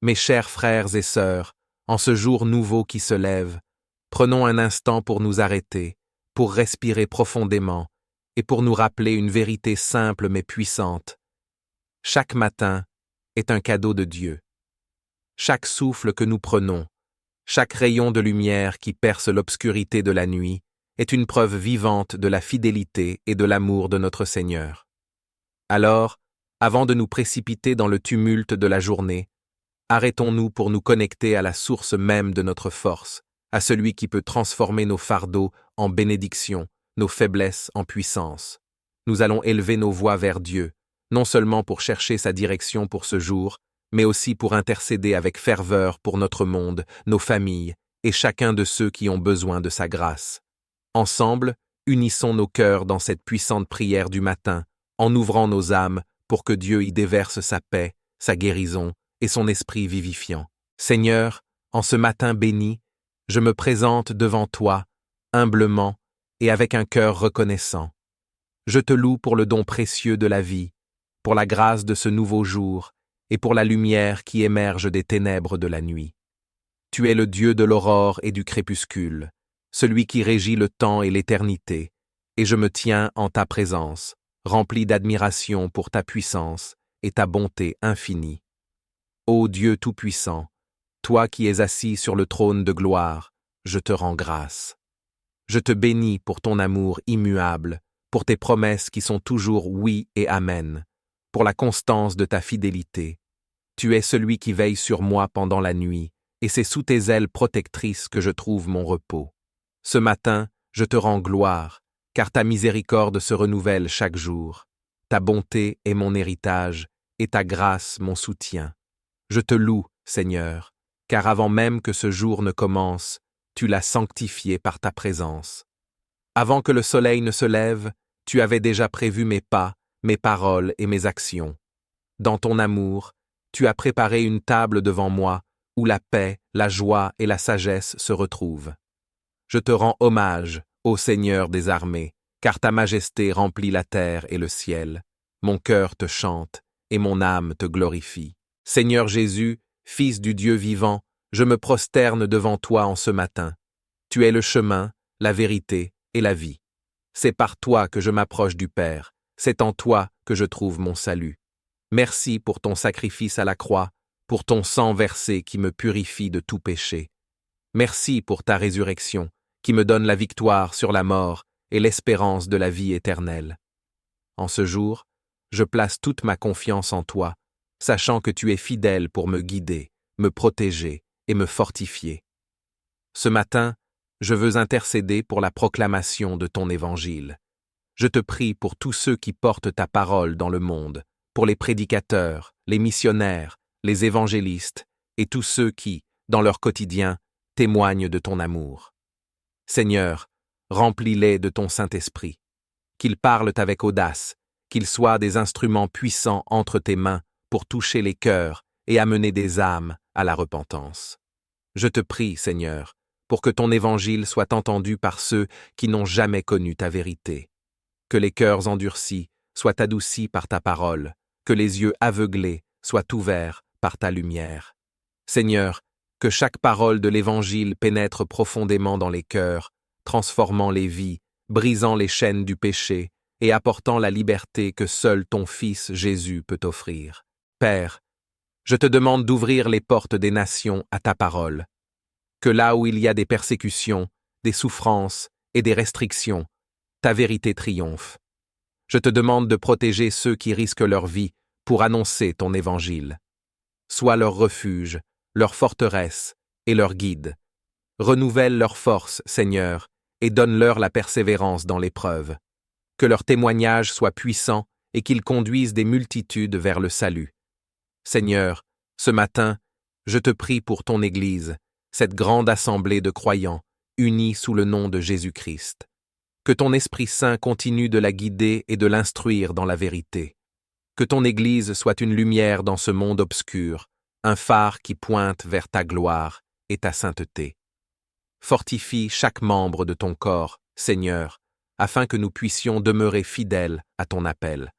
Mes chers frères et sœurs, en ce jour nouveau qui se lève, prenons un instant pour nous arrêter, pour respirer profondément et pour nous rappeler une vérité simple mais puissante. Chaque matin est un cadeau de Dieu. Chaque souffle que nous prenons, chaque rayon de lumière qui perce l'obscurité de la nuit est une preuve vivante de la fidélité et de l'amour de notre Seigneur. Alors, avant de nous précipiter dans le tumulte de la journée, arrêtons-nous pour nous connecter à la source même de notre force, à celui qui peut transformer nos fardeaux en bénédictions, nos faiblesses en puissance. Nous allons élever nos voix vers Dieu, non seulement pour chercher sa direction pour ce jour, mais aussi pour intercéder avec ferveur pour notre monde, nos familles et chacun de ceux qui ont besoin de sa grâce. Ensemble, unissons nos cœurs dans cette puissante prière du matin, en ouvrant nos âmes pour que Dieu y déverse sa paix, sa guérison et son esprit vivifiant. Seigneur, en ce matin béni, je me présente devant toi, humblement et avec un cœur reconnaissant. Je te loue pour le don précieux de la vie, pour la grâce de ce nouveau jour et pour la lumière qui émerge des ténèbres de la nuit. Tu es le Dieu de l'aurore et du crépuscule, celui qui régit le temps et l'éternité, et je me tiens en ta présence, rempli d'admiration pour ta puissance et ta bonté infinie. Ô Dieu Tout-Puissant, toi qui es assis sur le trône de gloire, je te rends grâce. Je te bénis pour ton amour immuable, pour tes promesses qui sont toujours oui et amen, pour la constance de ta fidélité. Tu es celui qui veille sur moi pendant la nuit, et c'est sous tes ailes protectrices que je trouve mon repos. Ce matin, je te rends gloire, car ta miséricorde se renouvelle chaque jour. Ta bonté est mon héritage, et ta grâce mon soutien. Je te loue, Seigneur, car avant même que ce jour ne commence, tu l'as sanctifié par ta présence. Avant que le soleil ne se lève, tu avais déjà prévu mes pas, mes paroles et mes actions. Dans ton amour, tu as préparé une table devant moi, où la paix, la joie et la sagesse se retrouvent. Je te rends hommage, ô Seigneur des armées, car ta majesté remplit la terre et le ciel. Mon cœur te chante, et mon âme te glorifie. Seigneur Jésus, Fils du Dieu vivant, je me prosterne devant toi en ce matin. Tu es le chemin, la vérité et la vie. C'est par toi que je m'approche du Père, c'est en toi que je trouve mon salut. Merci pour ton sacrifice à la croix, pour ton sang versé qui me purifie de tout péché. Merci pour ta résurrection, qui me donne la victoire sur la mort et l'espérance de la vie éternelle. En ce jour, je place toute ma confiance en toi, sachant que tu es fidèle pour me guider, me protéger et me fortifier. Ce matin, je veux intercéder pour la proclamation de ton évangile. Je te prie pour tous ceux qui portent ta parole dans le monde, pour les prédicateurs, les missionnaires, les évangélistes et tous ceux qui, dans leur quotidien, témoignent de ton amour. Seigneur, remplis-les de ton Saint-Esprit. Qu'ils parlent avec audace, qu'ils soient des instruments puissants entre tes mains pour toucher les cœurs et amener des âmes à la repentance. Je te prie, Seigneur, pour que ton évangile soit entendu par ceux qui n'ont jamais connu ta vérité. Que les cœurs endurcis soient adoucis par ta parole, que les yeux aveuglés soient ouverts par ta lumière. Seigneur, que chaque parole de l'Évangile pénètre profondément dans les cœurs, transformant les vies, brisant les chaînes du péché et apportant la liberté que seul ton Fils Jésus peut offrir. Père, je te demande d'ouvrir les portes des nations à ta parole. Que là où il y a des persécutions, des souffrances et des restrictions, ta vérité triomphe. Je te demande de protéger ceux qui risquent leur vie pour annoncer ton évangile. Sois leur refuge, leur forteresse et leur guide. Renouvelle leur force, Seigneur, et donne-leur la persévérance dans l'épreuve. Que leur témoignage soit puissant et qu'ils conduisent des multitudes vers le salut. Seigneur, ce matin, je te prie pour ton Église, cette grande assemblée de croyants, unis sous le nom de Jésus-Christ. Que ton Esprit Saint continue de la guider et de l'instruire dans la vérité. Que ton Église soit une lumière dans ce monde obscur, un phare qui pointe vers ta gloire et ta sainteté. Fortifie chaque membre de ton corps, Seigneur, afin que nous puissions demeurer fidèles à ton appel.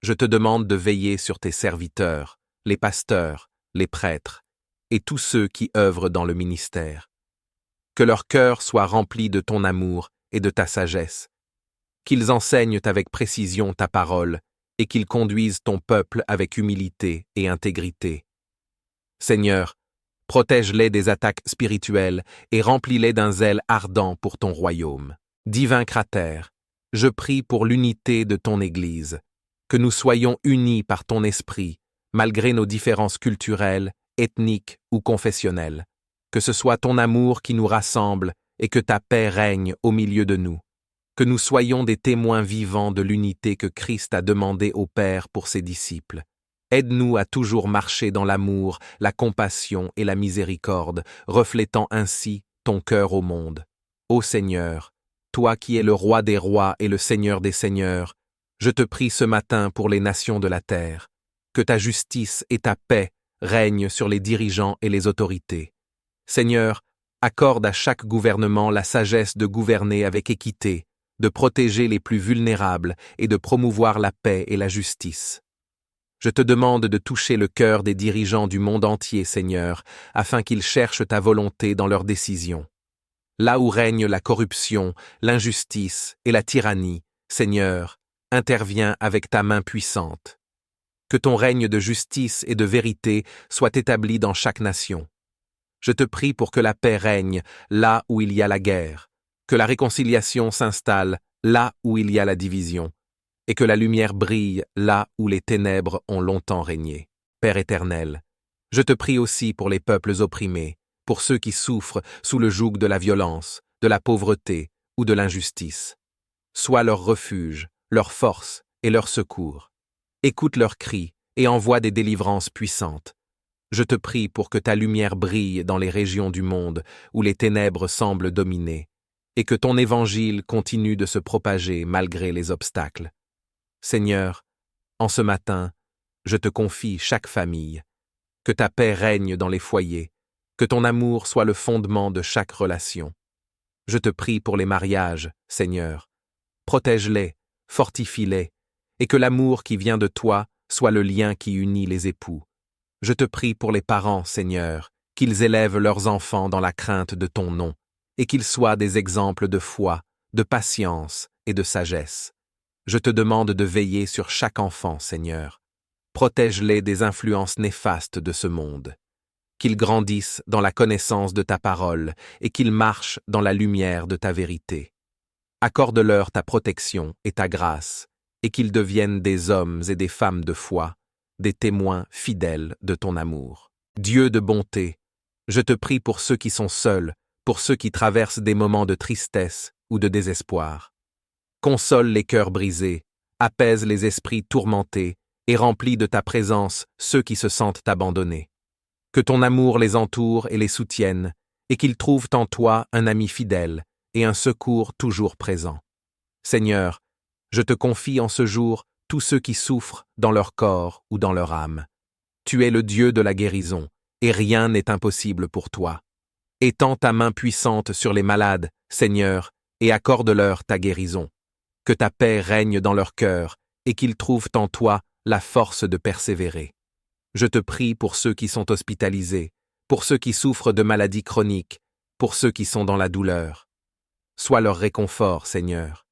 Je te demande de veiller sur tes serviteurs, les pasteurs, les prêtres, et tous ceux qui œuvrent dans le ministère. Que leur cœur soit rempli de ton amour et de ta sagesse, qu'ils enseignent avec précision ta parole et qu'ils conduisent ton peuple avec humilité et intégrité. Seigneur, protège-les des attaques spirituelles et remplis-les d'un zèle ardent pour ton royaume. Divin Cratère, je prie pour l'unité de ton Église, que nous soyons unis par ton esprit, malgré nos différences culturelles, ethniques ou confessionnelles. Que ce soit ton amour qui nous rassemble et que ta paix règne au milieu de nous. Que nous soyons des témoins vivants de l'unité que Christ a demandé au Père pour ses disciples. Aide-nous à toujours marcher dans l'amour, la compassion et la miséricorde, reflétant ainsi ton cœur au monde. Ô Seigneur, toi qui es le roi des rois et le Seigneur des seigneurs, je te prie ce matin pour les nations de la terre. Que ta justice et ta paix règnent sur les dirigeants et les autorités. Seigneur, accorde à chaque gouvernement la sagesse de gouverner avec équité, de protéger les plus vulnérables et de promouvoir la paix et la justice. Je te demande de toucher le cœur des dirigeants du monde entier, Seigneur, afin qu'ils cherchent ta volonté dans leurs décisions. Là où règne la corruption, l'injustice et la tyrannie, Seigneur, interviens avec ta main puissante. Que ton règne de justice et de vérité soit établi dans chaque nation. Je te prie pour que la paix règne là où il y a la guerre, que la réconciliation s'installe là où il y a la division, et que la lumière brille là où les ténèbres ont longtemps régné. Père éternel, je te prie aussi pour les peuples opprimés, pour ceux qui souffrent sous le joug de la violence, de la pauvreté ou de l'injustice. Sois leur refuge, leur force et leur secours. Écoute leurs cris et envoie des délivrances puissantes. Je te prie pour que ta lumière brille dans les régions du monde où les ténèbres semblent dominer, et que ton évangile continue de se propager malgré les obstacles. Seigneur, en ce matin, je te confie chaque famille. Que ta paix règne dans les foyers, que ton amour soit le fondement de chaque relation. Je te prie pour les mariages, Seigneur. Protège-les, fortifie-les, et que l'amour qui vient de toi soit le lien qui unit les époux. Je te prie pour les parents, Seigneur, qu'ils élèvent leurs enfants dans la crainte de ton nom, et qu'ils soient des exemples de foi, de patience et de sagesse. Je te demande de veiller sur chaque enfant, Seigneur. Protège-les des influences néfastes de ce monde. Qu'ils grandissent dans la connaissance de ta parole et qu'ils marchent dans la lumière de ta vérité. Accorde-leur ta protection et ta grâce, et qu'ils deviennent des hommes et des femmes de foi, des témoins fidèles de ton amour. Dieu de bonté, je te prie pour ceux qui sont seuls, pour ceux qui traversent des moments de tristesse ou de désespoir. Console les cœurs brisés, apaise les esprits tourmentés et remplis de ta présence ceux qui se sentent abandonnés. Que ton amour les entoure et les soutienne, et qu'ils trouvent en toi un ami fidèle et un secours toujours présent. Seigneur, je te confie en ce jour tous ceux qui souffrent dans leur corps ou dans leur âme. Tu es le Dieu de la guérison, et rien n'est impossible pour toi. Étends ta main puissante sur les malades, Seigneur, et accorde-leur ta guérison. Que ta paix règne dans leur cœur, et qu'ils trouvent en toi la force de persévérer. Je te prie pour ceux qui sont hospitalisés, pour ceux qui souffrent de maladies chroniques, pour ceux qui sont dans la douleur. Sois leur réconfort, Seigneur.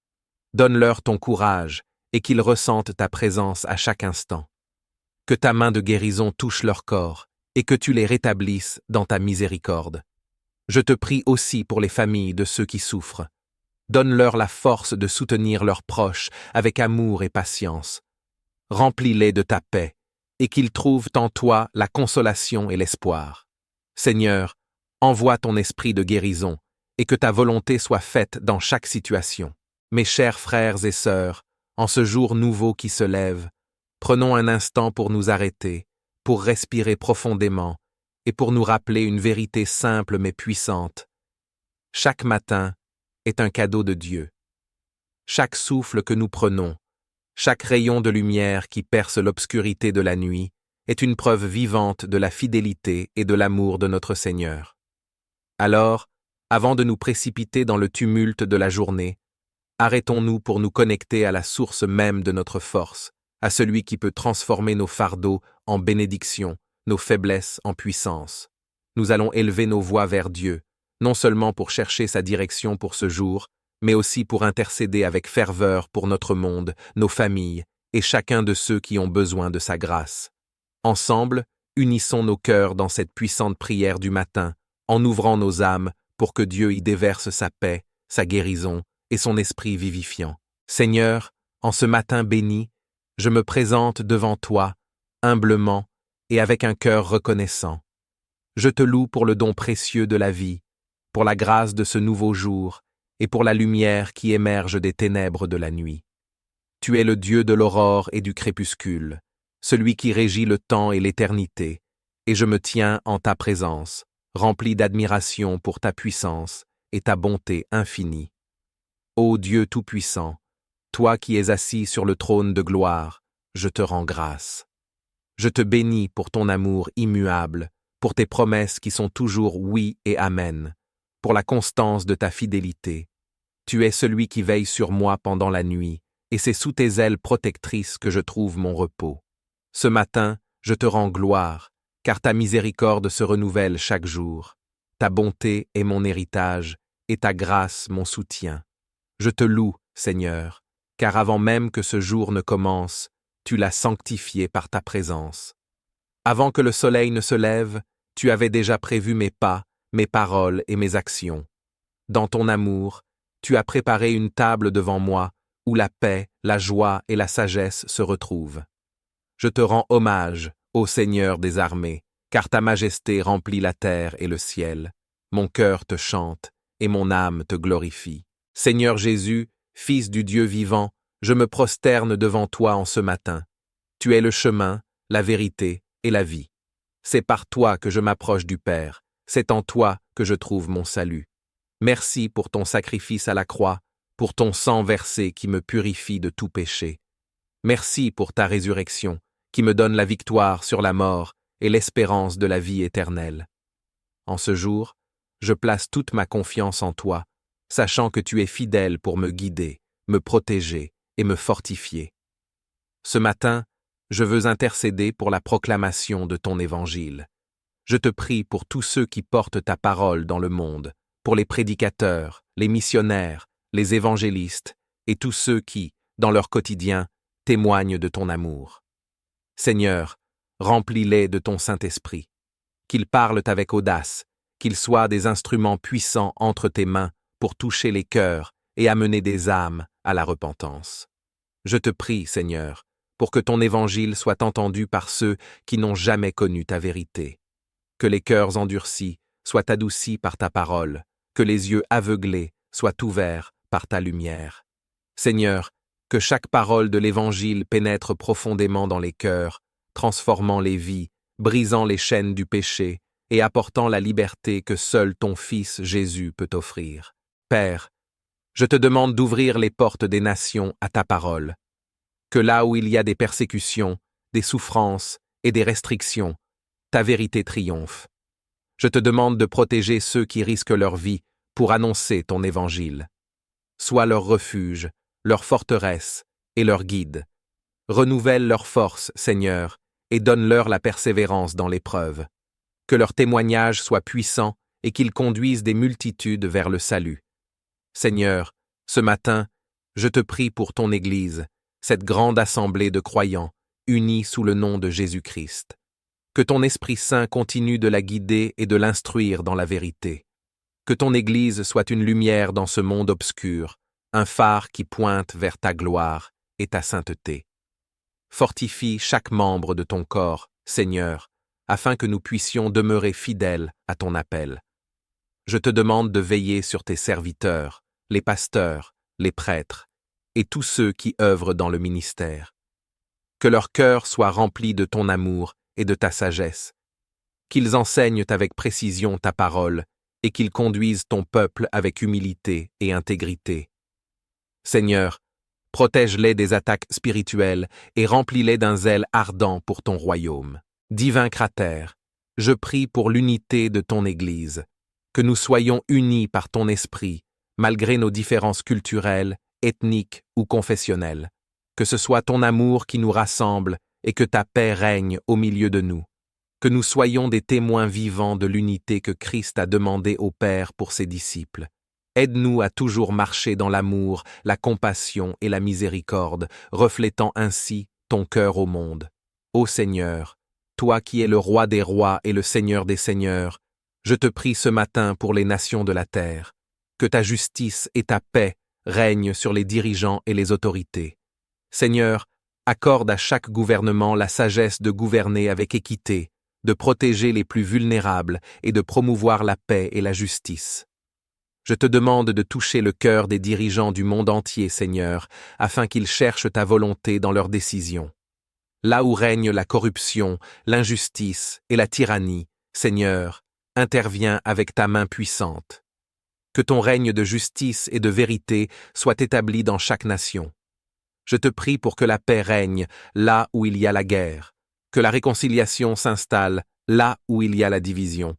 Donne-leur ton courage, et qu'ils ressentent ta présence à chaque instant. Que ta main de guérison touche leur corps, et que tu les rétablisses dans ta miséricorde. Je te prie aussi pour les familles de ceux qui souffrent. Donne-leur la force de soutenir leurs proches avec amour et patience. Remplis-les de ta paix, et qu'ils trouvent en toi la consolation et l'espoir. Seigneur, envoie ton esprit de guérison, et que ta volonté soit faite dans chaque situation. Mes chers frères et sœurs, en ce jour nouveau qui se lève, prenons un instant pour nous arrêter, pour respirer profondément, et pour nous rappeler une vérité simple mais puissante. Chaque matin est un cadeau de Dieu. Chaque souffle que nous prenons, chaque rayon de lumière qui perce l'obscurité de la nuit, est une preuve vivante de la fidélité et de l'amour de notre Seigneur. Alors, avant de nous précipiter dans le tumulte de la journée, arrêtons-nous pour nous connecter à la source même de notre force, à celui qui peut transformer nos fardeaux en bénédictions, nos faiblesses en puissance. Nous allons élever nos voix vers Dieu, non seulement pour chercher sa direction pour ce jour, mais aussi pour intercéder avec ferveur pour notre monde, nos familles, et chacun de ceux qui ont besoin de sa grâce. Ensemble, unissons nos cœurs dans cette puissante prière du matin, en ouvrant nos âmes pour que Dieu y déverse sa paix, sa guérison et son esprit vivifiant. Seigneur, en ce matin béni, je me présente devant toi, humblement et avec un cœur reconnaissant. Je te loue pour le don précieux de la vie, pour la grâce de ce nouveau jour et pour la lumière qui émerge des ténèbres de la nuit. Tu es le Dieu de l'aurore et du crépuscule, celui qui régit le temps et l'éternité, et je me tiens en ta présence, rempli d'admiration pour ta puissance et ta bonté infinie. Ô Dieu Tout-Puissant, toi qui es assis sur le trône de gloire, je te rends grâce. Je te bénis pour ton amour immuable, pour tes promesses qui sont toujours oui et amen, pour la constance de ta fidélité. Tu es celui qui veille sur moi pendant la nuit, et c'est sous tes ailes protectrices que je trouve mon repos. Ce matin, je te rends gloire, car ta miséricorde se renouvelle chaque jour. Ta bonté est mon héritage, et ta grâce mon soutien. Je te loue, Seigneur, car avant même que ce jour ne commence, tu l'as sanctifié par ta présence. Avant que le soleil ne se lève, tu avais déjà prévu mes pas, mes paroles et mes actions. Dans ton amour, tu as préparé une table devant moi, où la paix, la joie et la sagesse se retrouvent. Je te rends hommage, ô Seigneur des armées, car ta majesté remplit la terre et le ciel. Mon cœur te chante, et mon âme te glorifie. Seigneur Jésus, Fils du Dieu vivant, je me prosterne devant toi en ce matin. Tu es le chemin, la vérité et la vie. C'est par toi que je m'approche du Père, c'est en toi que je trouve mon salut. Merci pour ton sacrifice à la croix, pour ton sang versé qui me purifie de tout péché. Merci pour ta résurrection, qui me donne la victoire sur la mort et l'espérance de la vie éternelle. En ce jour, je place toute ma confiance en toi, sachant que tu es fidèle pour me guider, me protéger et me fortifier. Ce matin, je veux intercéder pour la proclamation de ton évangile. Je te prie pour tous ceux qui portent ta parole dans le monde, pour les prédicateurs, les missionnaires, les évangélistes et tous ceux qui, dans leur quotidien, témoignent de ton amour. Seigneur, remplis-les de ton Saint-Esprit, qu'ils parlent avec audace, qu'ils soient des instruments puissants entre tes mains pour toucher les cœurs et amener des âmes à la repentance. Je te prie, Seigneur, pour que ton évangile soit entendu par ceux qui n'ont jamais connu ta vérité. Que les cœurs endurcis soient adoucis par ta parole, que les yeux aveuglés soient ouverts par ta lumière. Seigneur, que chaque parole de l'Évangile pénètre profondément dans les cœurs, transformant les vies, brisant les chaînes du péché et apportant la liberté que seul ton Fils Jésus peut offrir. Père, je te demande d'ouvrir les portes des nations à ta parole. Que là où il y a des persécutions, des souffrances et des restrictions, ta vérité triomphe. Je te demande de protéger ceux qui risquent leur vie pour annoncer ton évangile. Sois leur refuge, leur forteresse et leur guide. Renouvelle leur force, Seigneur, et donne-leur la persévérance dans l'épreuve. Que leur témoignage soit puissant et qu'ils conduisent des multitudes vers le salut. Seigneur, ce matin, je te prie pour ton Église, cette grande assemblée de croyants, unis sous le nom de Jésus-Christ. Que ton Esprit Saint continue de la guider et de l'instruire dans la vérité. Que ton Église soit une lumière dans ce monde obscur, un phare qui pointe vers ta gloire et ta sainteté. Fortifie chaque membre de ton corps, Seigneur, afin que nous puissions demeurer fidèles à ton appel. Je te demande de veiller sur tes serviteurs, les pasteurs, les prêtres, et tous ceux qui œuvrent dans le ministère. Que leur cœur soit rempli de ton amour et de ta sagesse, qu'ils enseignent avec précision ta parole et qu'ils conduisent ton peuple avec humilité et intégrité. Seigneur, protège-les des attaques spirituelles et remplis-les d'un zèle ardent pour ton royaume. Divin Cratère, je prie pour l'unité de ton Église, que nous soyons unis par ton esprit, malgré nos différences culturelles, ethniques ou confessionnelles. Que ce soit ton amour qui nous rassemble et que ta paix règne au milieu de nous. que nous soyons des témoins vivants de l'unité que Christ a demandé au Père pour ses disciples. Aide-nous à toujours marcher dans l'amour, la compassion et la miséricorde, reflétant ainsi ton cœur au monde. Ô Seigneur, toi qui es le Roi des rois et le Seigneur des seigneurs, je te prie ce matin pour les nations de la terre, que ta justice et ta paix règnent sur les dirigeants et les autorités. Seigneur, accorde à chaque gouvernement la sagesse de gouverner avec équité, de protéger les plus vulnérables et de promouvoir la paix et la justice. Je te demande de toucher le cœur des dirigeants du monde entier, Seigneur, afin qu'ils cherchent ta volonté dans leurs décisions. Là où règne la corruption, l'injustice et la tyrannie, Seigneur, interviens avec ta main puissante. Que ton règne de justice et de vérité soit établi dans chaque nation. Je te prie pour que la paix règne là où il y a la guerre, que la réconciliation s'installe là où il y a la division,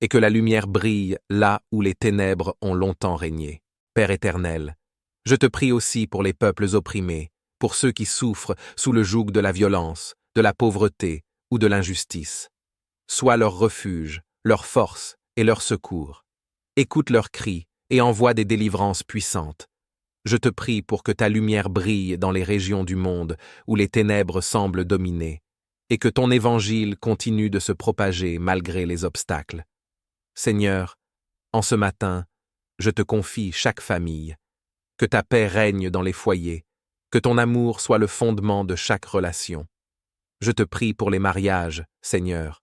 et que la lumière brille là où les ténèbres ont longtemps régné. Père éternel, je te prie aussi pour les peuples opprimés, pour ceux qui souffrent sous le joug de la violence, de la pauvreté ou de l'injustice. Sois leur refuge, leur force et leur secours. Écoute leurs cris et envoie des délivrances puissantes. Je te prie pour que ta lumière brille dans les régions du monde où les ténèbres semblent dominer, et que ton évangile continue de se propager malgré les obstacles. Seigneur, en ce matin, je te confie chaque famille. Que ta paix règne dans les foyers, que ton amour soit le fondement de chaque relation. Je te prie pour les mariages, Seigneur.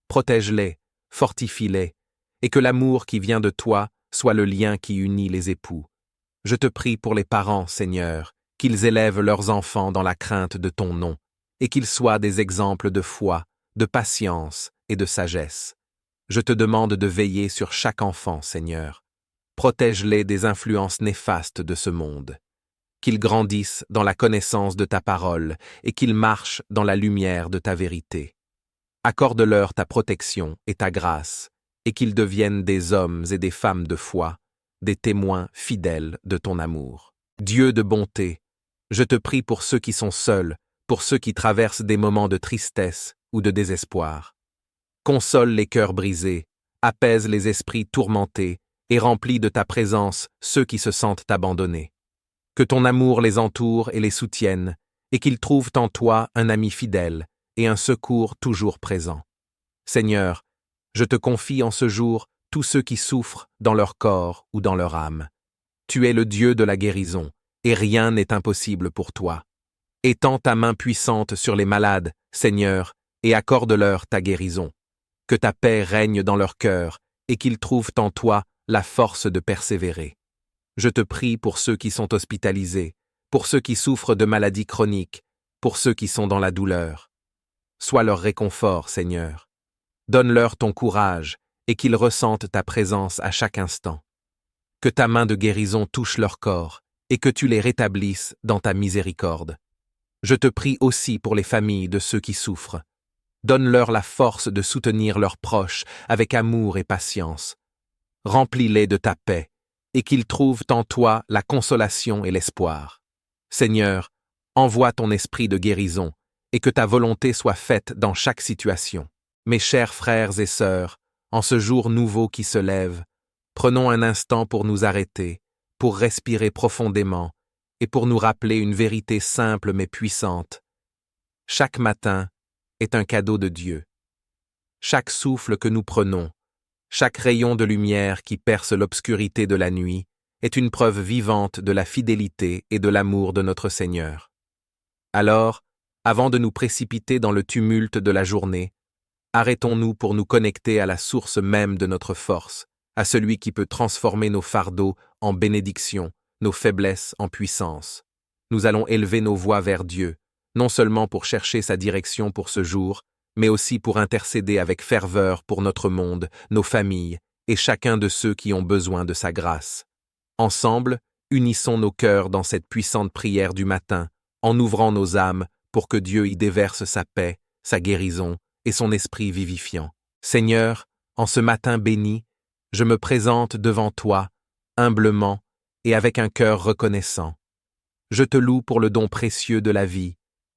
Protège-les, fortifie-les, et que l'amour qui vient de toi soit le lien qui unit les époux. Je te prie pour les parents, Seigneur, qu'ils élèvent leurs enfants dans la crainte de ton nom, et qu'ils soient des exemples de foi, de patience et de sagesse. Je te demande de veiller sur chaque enfant, Seigneur. Protège-les des influences néfastes de ce monde. Qu'ils grandissent dans la connaissance de ta parole et qu'ils marchent dans la lumière de ta vérité. Accorde-leur ta protection et ta grâce, et qu'ils deviennent des hommes et des femmes de foi, des témoins fidèles de ton amour. Dieu de bonté, je te prie pour ceux qui sont seuls, pour ceux qui traversent des moments de tristesse ou de désespoir. Console les cœurs brisés, apaise les esprits tourmentés et remplis de ta présence ceux qui se sentent abandonnés. Que ton amour les entoure et les soutienne, et qu'ils trouvent en toi un ami fidèle et un secours toujours présent. Seigneur, je te confie en ce jour tous ceux qui souffrent dans leur corps ou dans leur âme. Tu es le Dieu de la guérison, et rien n'est impossible pour toi. Étends ta main puissante sur les malades, Seigneur, et accorde-leur ta guérison. Que ta paix règne dans leur cœur, et qu'ils trouvent en toi la force de persévérer. Je te prie pour ceux qui sont hospitalisés, pour ceux qui souffrent de maladies chroniques, pour ceux qui sont dans la douleur. Sois leur réconfort, Seigneur. Donne-leur ton courage, et qu'ils ressentent ta présence à chaque instant. Que ta main de guérison touche leur corps, et que tu les rétablisses dans ta miséricorde. Je te prie aussi pour les familles de ceux qui souffrent. Donne-leur la force de soutenir leurs proches avec amour et patience. Remplis-les de ta paix, et qu'ils trouvent en toi la consolation et l'espoir. Seigneur, envoie ton esprit de guérison, et que ta volonté soit faite dans chaque situation. Mes chers frères et sœurs, en ce jour nouveau qui se lève, prenons un instant pour nous arrêter, pour respirer profondément, et pour nous rappeler une vérité simple mais puissante. Chaque matin est un cadeau de Dieu. Chaque souffle que nous prenons, chaque rayon de lumière qui perce l'obscurité de la nuit, est une preuve vivante de la fidélité et de l'amour de notre Seigneur. Alors, avant de nous précipiter dans le tumulte de la journée, arrêtons-nous pour nous connecter à la source même de notre force, à celui qui peut transformer nos fardeaux en bénédictions, nos faiblesses en puissance. Nous allons élever nos voix vers Dieu, non seulement pour chercher sa direction pour ce jour, mais aussi pour intercéder avec ferveur pour notre monde, nos familles et chacun de ceux qui ont besoin de sa grâce. Ensemble, unissons nos cœurs dans cette puissante prière du matin, en ouvrant nos âmes pour que Dieu y déverse sa paix, sa guérison et son esprit vivifiant. Seigneur, en ce matin béni, je me présente devant toi, humblement et avec un cœur reconnaissant. Je te loue pour le don précieux de la vie,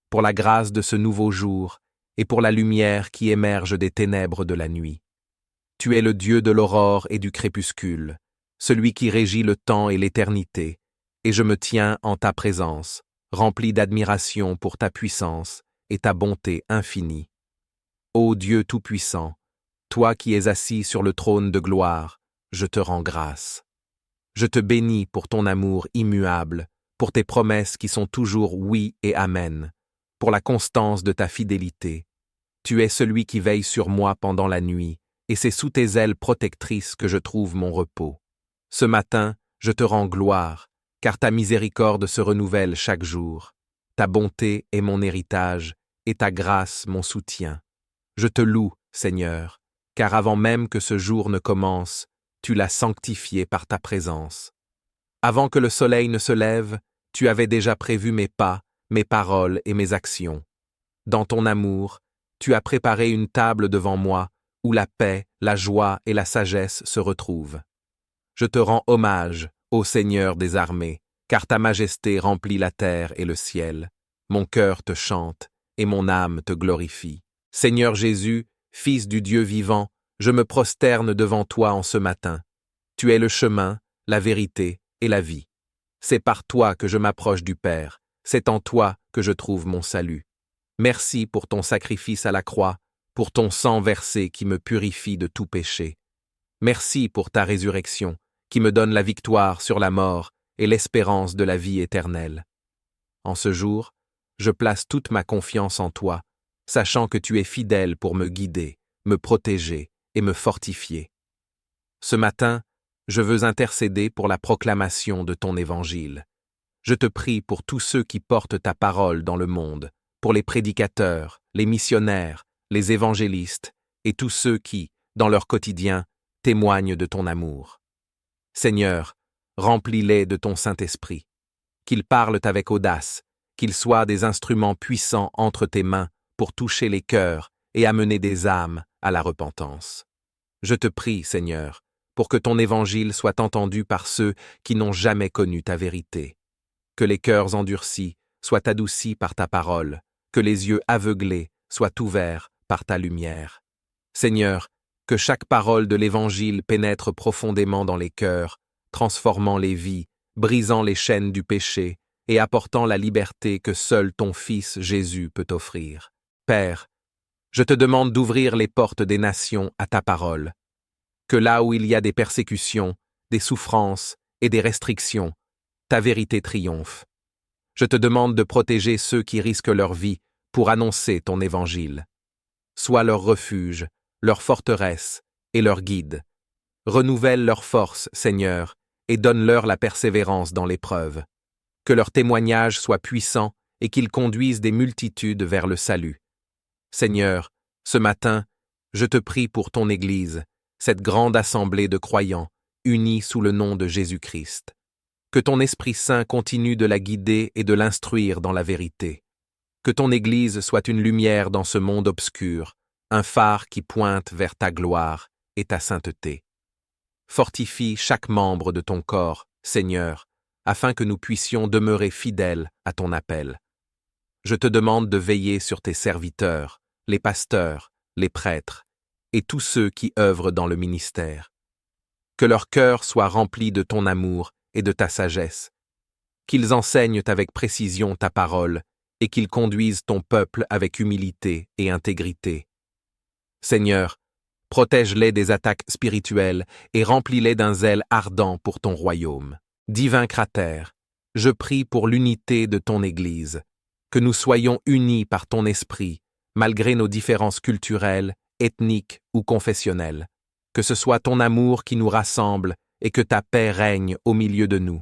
pour la grâce de ce nouveau jour, et pour la lumière qui émerge des ténèbres de la nuit. Tu es le Dieu de l'aurore et du crépuscule, celui qui régit le temps et l'éternité, et je me tiens en ta présence, rempli d'admiration pour ta puissance et ta bonté infinie. Ô Dieu Tout-Puissant, toi qui es assis sur le trône de gloire, je te rends grâce. Je te bénis pour ton amour immuable, pour tes promesses qui sont toujours oui et amen, pour la constance de ta fidélité. Tu es celui qui veille sur moi pendant la nuit, et c'est sous tes ailes protectrices que je trouve mon repos. Ce matin, je te rends gloire, car ta miséricorde se renouvelle chaque jour. Ta bonté est mon héritage, et ta grâce mon soutien. Je te loue, Seigneur, car avant même que ce jour ne commence, tu l'as sanctifié par ta présence. Avant que le soleil ne se lève, tu avais déjà prévu mes pas, mes paroles et mes actions. Dans ton amour, tu as préparé une table devant moi, où la paix, la joie et la sagesse se retrouvent. Je te rends hommage, ô Seigneur des armées, car ta majesté remplit la terre et le ciel. Mon cœur te chante, et mon âme te glorifie. Seigneur Jésus, Fils du Dieu vivant, je me prosterne devant toi en ce matin. Tu es le chemin, la vérité et la vie. C'est par toi que je m'approche du Père, c'est en toi que je trouve mon salut. Merci pour ton sacrifice à la croix, pour ton sang versé qui me purifie de tout péché. Merci pour ta résurrection, qui me donne la victoire sur la mort et l'espérance de la vie éternelle. En ce jour, je place toute ma confiance en toi, sachant que tu es fidèle pour me guider, me protéger et me fortifier. Ce matin, je veux intercéder pour la proclamation de ton évangile. Je te prie pour tous ceux qui portent ta parole dans le monde, pour les prédicateurs, les missionnaires, les évangélistes et tous ceux qui, dans leur quotidien, témoignent de ton amour. Seigneur, remplis-les de ton Saint-Esprit. Qu'ils parlent avec audace, qu'ils soient des instruments puissants entre tes mains pour toucher les cœurs et amener des âmes à la repentance. Je te prie, Seigneur, pour que ton évangile soit entendu par ceux qui n'ont jamais connu ta vérité. Que les cœurs endurcis soient adoucis par ta parole, que les yeux aveuglés soient ouverts par ta lumière. Seigneur, que chaque parole de l'Évangile pénètre profondément dans les cœurs, transformant les vies, brisant les chaînes du péché et apportant la liberté que seul ton Fils Jésus peut offrir. Père, je te demande d'ouvrir les portes des nations à ta parole. Que là où il y a des persécutions, des souffrances et des restrictions, ta vérité triomphe. Je te demande de protéger ceux qui risquent leur vie pour annoncer ton évangile. Sois leur refuge, leur forteresse et leur guide. Renouvelle leur force, Seigneur, et donne-leur la persévérance dans l'épreuve. Que leur témoignage soit puissant et qu'ils conduisent des multitudes vers le salut. Seigneur, ce matin, je te prie pour ton Église, cette grande assemblée de croyants, unis sous le nom de Jésus-Christ. Que ton Esprit Saint continue de la guider et de l'instruire dans la vérité. Que ton Église soit une lumière dans ce monde obscur, un phare qui pointe vers ta gloire et ta sainteté. Fortifie chaque membre de ton corps, Seigneur, afin que nous puissions demeurer fidèles à ton appel. Je te demande de veiller sur tes serviteurs, les pasteurs, les prêtres, et tous ceux qui œuvrent dans le ministère. Que leur cœur soit rempli de ton amour et de ta sagesse, qu'ils enseignent avec précision ta parole et qu'ils conduisent ton peuple avec humilité et intégrité. Seigneur, protège-les des attaques spirituelles et remplis-les d'un zèle ardent pour ton royaume. Divin Cratère, je prie pour l'unité de ton Église, que nous soyons unis par ton esprit, malgré nos différences culturelles, ethniques ou confessionnelles. Que ce soit ton amour qui nous rassemble et que ta paix règne au milieu de nous.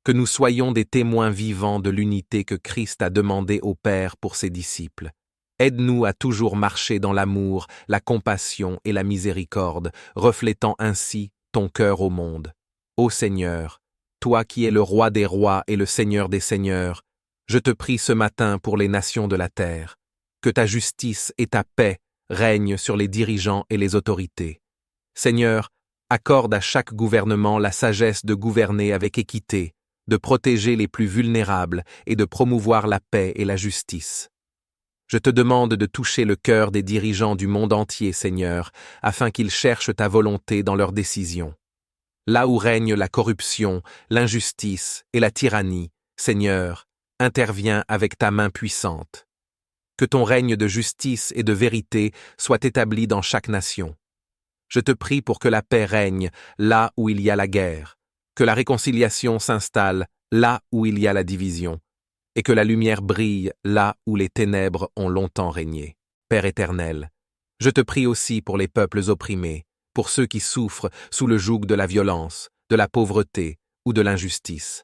Que nous soyons des témoins vivants de l'unité que Christ a demandé au Père pour ses disciples. Aide-nous à toujours marcher dans l'amour, la compassion et la miséricorde, reflétant ainsi ton cœur au monde. Ô Seigneur, toi qui es le Roi des rois et le Seigneur des seigneurs, je te prie ce matin pour les nations de la terre. Que ta justice et ta paix règnent sur les dirigeants et les autorités. Seigneur, accorde à chaque gouvernement la sagesse de gouverner avec équité, de protéger les plus vulnérables et de promouvoir la paix et la justice. Je te demande de toucher le cœur des dirigeants du monde entier, Seigneur, afin qu'ils cherchent ta volonté dans leurs décisions. Là où règne la corruption, l'injustice et la tyrannie, Seigneur, interviens avec ta main puissante. Que ton règne de justice et de vérité soit établi dans chaque nation. Je te prie pour que la paix règne là où il y a la guerre, que la réconciliation s'installe là où il y a la division, et que la lumière brille là où les ténèbres ont longtemps régné. Père éternel, je te prie aussi pour les peuples opprimés, pour ceux qui souffrent sous le joug de la violence, de la pauvreté ou de l'injustice.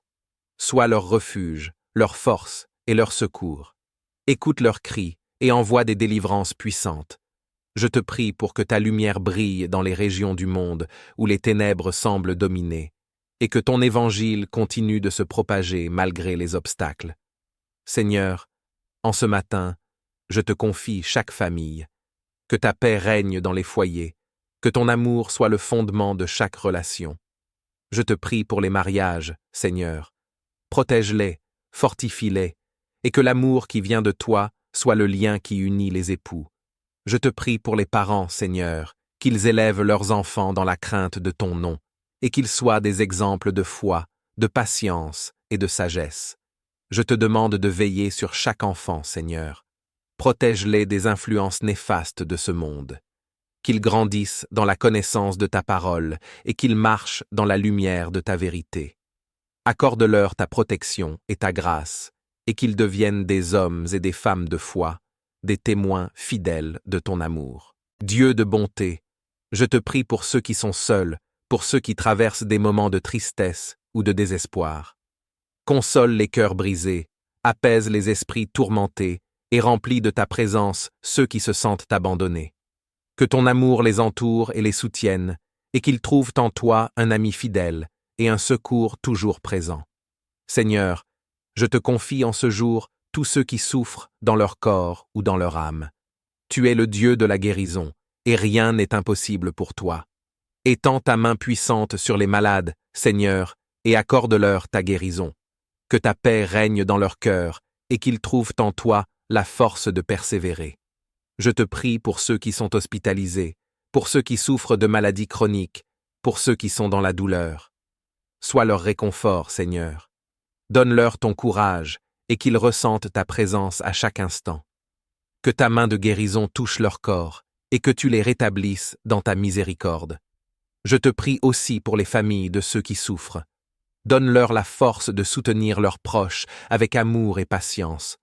Sois leur refuge, leur force et leur secours. Écoute leurs cris et envoie des délivrances puissantes. Je te prie pour que ta lumière brille dans les régions du monde où les ténèbres semblent dominer, et que ton évangile continue de se propager malgré les obstacles. Seigneur, en ce matin, je te confie chaque famille. Que ta paix règne dans les foyers, que ton amour soit le fondement de chaque relation. Je te prie pour les mariages, Seigneur. Protège-les, fortifie-les, et que l'amour qui vient de toi soit le lien qui unit les époux. Je te prie pour les parents, Seigneur, qu'ils élèvent leurs enfants dans la crainte de ton nom, et qu'ils soient des exemples de foi, de patience et de sagesse. Je te demande de veiller sur chaque enfant, Seigneur. Protège-les des influences néfastes de ce monde. Qu'ils grandissent dans la connaissance de ta parole et qu'ils marchent dans la lumière de ta vérité. Accorde-leur ta protection et ta grâce, et qu'ils deviennent des hommes et des femmes de foi, des témoins fidèles de ton amour. Dieu de bonté, je te prie pour ceux qui sont seuls, pour ceux qui traversent des moments de tristesse ou de désespoir. Console les cœurs brisés, apaise les esprits tourmentés et remplis de ta présence ceux qui se sentent abandonnés. Que ton amour les entoure et les soutienne, et qu'ils trouvent en toi un ami fidèle et un secours toujours présent. Seigneur, je te confie en ce jour tous ceux qui souffrent dans leur corps ou dans leur âme. Tu es le Dieu de la guérison, et rien n'est impossible pour toi. Étends ta main puissante sur les malades, Seigneur, et accorde-leur ta guérison. Que ta paix règne dans leur cœur, et qu'ils trouvent en toi la force de persévérer. Je te prie pour ceux qui sont hospitalisés, pour ceux qui souffrent de maladies chroniques, pour ceux qui sont dans la douleur. Sois leur réconfort, Seigneur. Donne-leur ton courage, et qu'ils ressentent ta présence à chaque instant. Que ta main de guérison touche leur corps, et que tu les rétablisses dans ta miséricorde. Je te prie aussi pour les familles de ceux qui souffrent. Donne-leur la force de soutenir leurs proches avec amour et patience.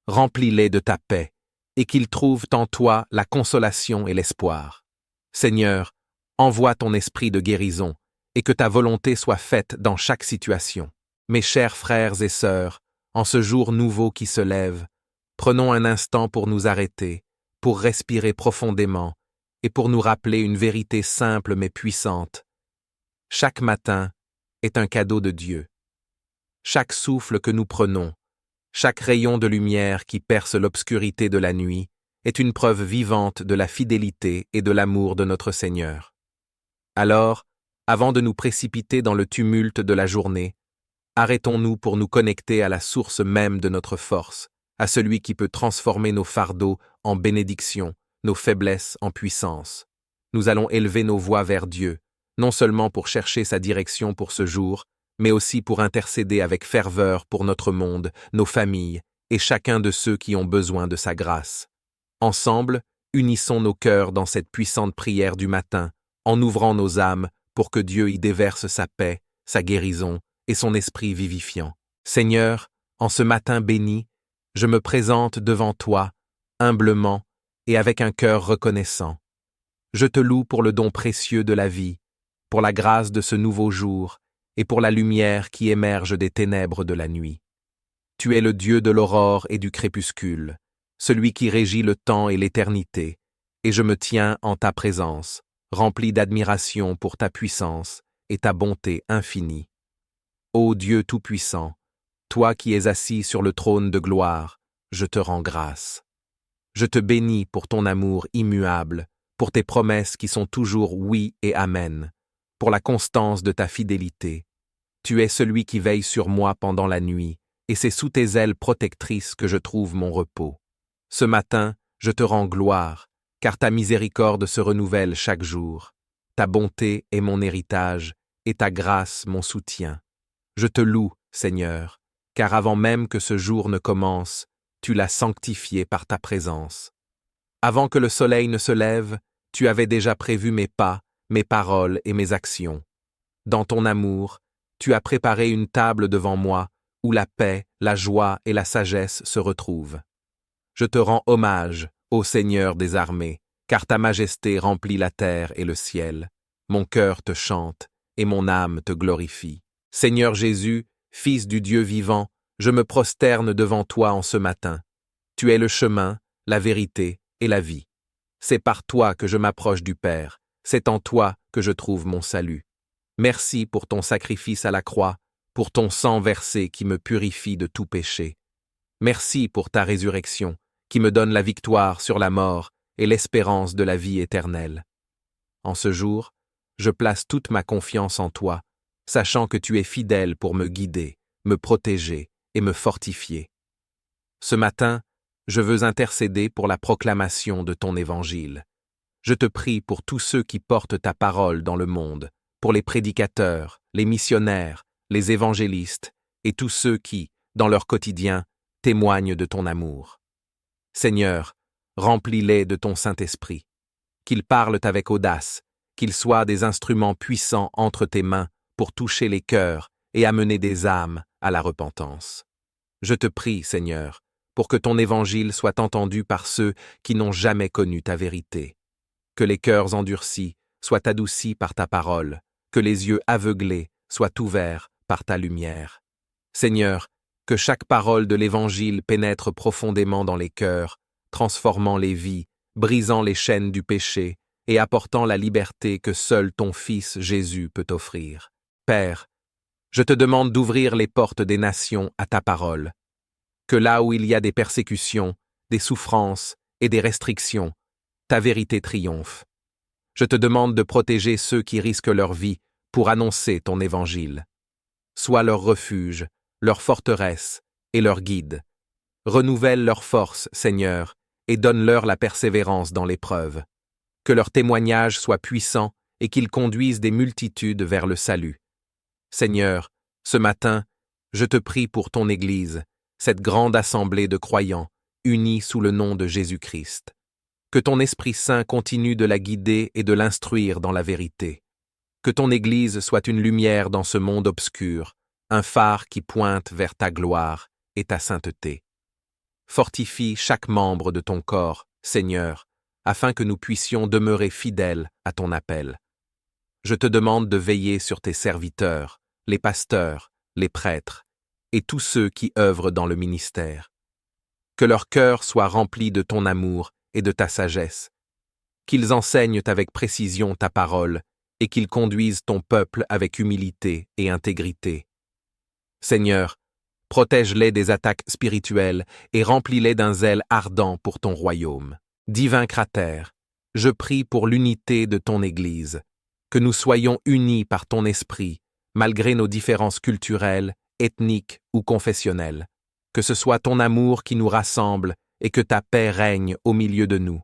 Remplis-les de ta paix, et qu'ils trouvent en toi la consolation et l'espoir. Seigneur, envoie ton esprit de guérison, et que ta volonté soit faite dans chaque situation. Mes chers frères et sœurs, en ce jour nouveau qui se lève, prenons un instant pour nous arrêter, pour respirer profondément, et pour nous rappeler une vérité simple mais puissante. Chaque matin est un cadeau de Dieu. Chaque souffle que nous prenons, chaque rayon de lumière qui perce l'obscurité de la nuit, est une preuve vivante de la fidélité et de l'amour de notre Seigneur. Alors, avant de nous précipiter dans le tumulte de la journée, arrêtons-nous pour nous connecter à la source même de notre force, à celui qui peut transformer nos fardeaux en bénédictions, nos faiblesses en puissance. Nous allons élever nos voix vers Dieu, non seulement pour chercher sa direction pour ce jour, mais aussi pour intercéder avec ferveur pour notre monde, nos familles et chacun de ceux qui ont besoin de sa grâce. Ensemble, unissons nos cœurs dans cette puissante prière du matin, en ouvrant nos âmes pour que Dieu y déverse sa paix, sa guérison et son esprit vivifiant. Seigneur, en ce matin béni, je me présente devant toi, humblement et avec un cœur reconnaissant. Je te loue pour le don précieux de la vie, pour la grâce de ce nouveau jour et pour la lumière qui émerge des ténèbres de la nuit. Tu es le Dieu de l'aurore et du crépuscule, celui qui régit le temps et l'éternité, et je me tiens en ta présence, rempli d'admiration pour ta puissance et ta bonté infinie. Ô Dieu Tout-Puissant, toi qui es assis sur le trône de gloire, je te rends grâce. Je te bénis pour ton amour immuable, pour tes promesses qui sont toujours oui et amen, pour la constance de ta fidélité. Tu es celui qui veille sur moi pendant la nuit, et c'est sous tes ailes protectrices que je trouve mon repos. Ce matin, je te rends gloire, car ta miséricorde se renouvelle chaque jour. Ta bonté est mon héritage, et ta grâce mon soutien. Je te loue, Seigneur, car avant même que ce jour ne commence, tu l'as sanctifié par ta présence. Avant que le soleil ne se lève, tu avais déjà prévu mes pas, mes paroles et mes actions. Dans ton amour, tu as préparé une table devant moi, où la paix, la joie et la sagesse se retrouvent. Je te rends hommage, ô Seigneur des armées, car ta majesté remplit la terre et le ciel. Mon cœur te chante, et mon âme te glorifie. Seigneur Jésus, Fils du Dieu vivant, je me prosterne devant toi en ce matin. Tu es le chemin, la vérité et la vie. C'est par toi que je m'approche du Père, c'est en toi que je trouve mon salut. Merci pour ton sacrifice à la croix, pour ton sang versé qui me purifie de tout péché. Merci pour ta résurrection, qui me donne la victoire sur la mort et l'espérance de la vie éternelle. En ce jour, je place toute ma confiance en toi, sachant que tu es fidèle pour me guider, me protéger et me fortifier. Ce matin, je veux intercéder pour la proclamation de ton évangile. Je te prie pour tous ceux qui portent ta parole dans le monde, pour les prédicateurs, les missionnaires, les évangélistes et tous ceux qui, dans leur quotidien, témoignent de ton amour. Seigneur, remplis-les de ton Saint-Esprit. Qu'ils parlent avec audace, qu'ils soient des instruments puissants entre tes mains pour toucher les cœurs et amener des âmes à la repentance. Je te prie, Seigneur, pour que ton évangile soit entendu par ceux qui n'ont jamais connu ta vérité. Que les cœurs endurcis soient adoucis par ta parole, que les yeux aveuglés soient ouverts par ta lumière. Seigneur, que chaque parole de l'Évangile pénètre profondément dans les cœurs, transformant les vies, brisant les chaînes du péché et apportant la liberté que seul ton Fils Jésus peut offrir. Père, je te demande d'ouvrir les portes des nations à ta parole. Que là où il y a des persécutions, des souffrances et des restrictions, ta vérité triomphe. Je te demande de protéger ceux qui risquent leur vie pour annoncer ton évangile. Sois leur refuge, leur forteresse et leur guide. Renouvelle leur force, Seigneur, et donne-leur la persévérance dans l'épreuve. Que leur témoignage soit puissant et qu'ils conduisent des multitudes vers le salut. Seigneur, ce matin, je te prie pour ton Église, cette grande assemblée de croyants, unis sous le nom de Jésus-Christ. Que ton Esprit Saint continue de la guider et de l'instruire dans la vérité. Que ton Église soit une lumière dans ce monde obscur, un phare qui pointe vers ta gloire et ta sainteté. Fortifie chaque membre de ton corps, Seigneur, afin que nous puissions demeurer fidèles à ton appel. Je te demande de veiller sur tes serviteurs, les pasteurs, les prêtres, et tous ceux qui œuvrent dans le ministère. Que leur cœur soit rempli de ton amour et de ta sagesse, qu'ils enseignent avec précision ta parole et qu'ils conduisent ton peuple avec humilité et intégrité. Seigneur, protège-les des attaques spirituelles et remplis-les d'un zèle ardent pour ton royaume. Divin Cratère, je prie pour l'unité de ton Église, que nous soyons unis par ton esprit, malgré nos différences culturelles, ethniques ou confessionnelles. Que ce soit ton amour qui nous rassemble et que ta paix règne au milieu de nous.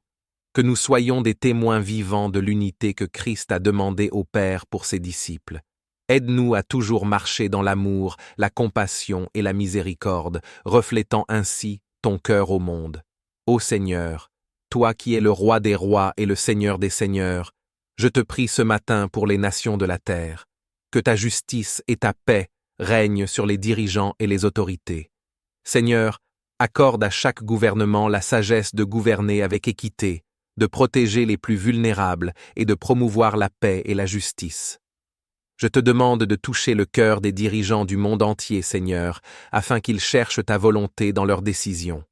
Que nous soyons des témoins vivants de l'unité que Christ a demandé au Père pour ses disciples. Aide-nous à toujours marcher dans l'amour, la compassion et la miséricorde, reflétant ainsi ton cœur au monde. Ô Seigneur, toi qui es le Roi des rois et le Seigneur des seigneurs, je te prie ce matin pour les nations de la terre. Que ta justice et ta paix règnent sur les dirigeants et les autorités. Seigneur, accorde à chaque gouvernement la sagesse de gouverner avec équité, de protéger les plus vulnérables et de promouvoir la paix et la justice. Je te demande de toucher le cœur des dirigeants du monde entier, Seigneur, afin qu'ils cherchent ta volonté dans leurs décisions.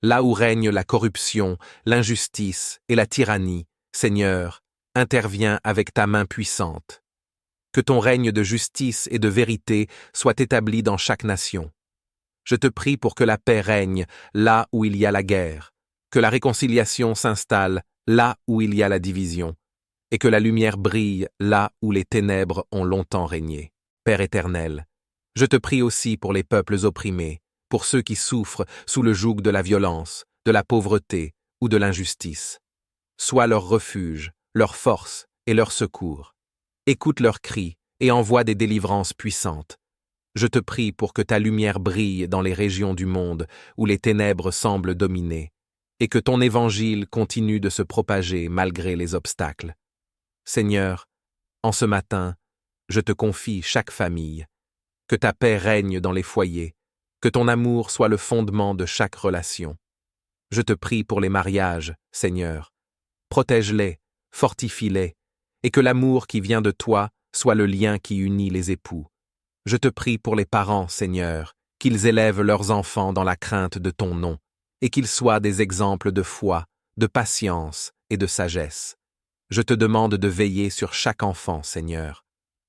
Là où règne la corruption, l'injustice et la tyrannie, Seigneur, interviens avec ta main puissante. Que ton règne de justice et de vérité soit établi dans chaque nation. Je te prie pour que la paix règne là où il y a la guerre, que la réconciliation s'installe là où il y a la division, et que la lumière brille là où les ténèbres ont longtemps régné. Père éternel, je te prie aussi pour les peuples opprimés, pour ceux qui souffrent sous le joug de la violence, de la pauvreté ou de l'injustice. Sois leur refuge, leur force et leur secours. Écoute leurs cris et envoie des délivrances puissantes. Je te prie pour que ta lumière brille dans les régions du monde où les ténèbres semblent dominer, et que ton évangile continue de se propager malgré les obstacles. Seigneur, en ce matin, je te confie chaque famille. Que ta paix règne dans les foyers, que ton amour soit le fondement de chaque relation. Je te prie pour les mariages, Seigneur. Protège-les, fortifie-les, et que l'amour qui vient de toi soit le lien qui unit les époux. Je te prie pour les parents, Seigneur, qu'ils élèvent leurs enfants dans la crainte de ton nom, et qu'ils soient des exemples de foi, de patience et de sagesse. Je te demande de veiller sur chaque enfant, Seigneur.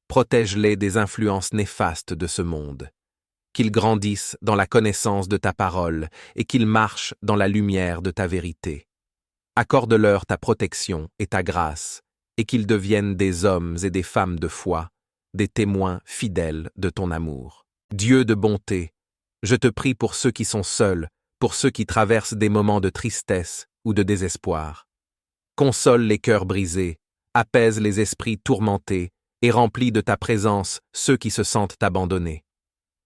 Protège-les des influences néfastes de ce monde. Qu'ils grandissent dans la connaissance de ta parole et qu'ils marchent dans la lumière de ta vérité. Accorde-leur ta protection et ta grâce, et qu'ils deviennent des hommes et des femmes de foi, des témoins fidèles de ton amour. Dieu de bonté, je te prie pour ceux qui sont seuls, pour ceux qui traversent des moments de tristesse ou de désespoir. Console les cœurs brisés, apaise les esprits tourmentés et remplis de ta présence ceux qui se sentent abandonnés.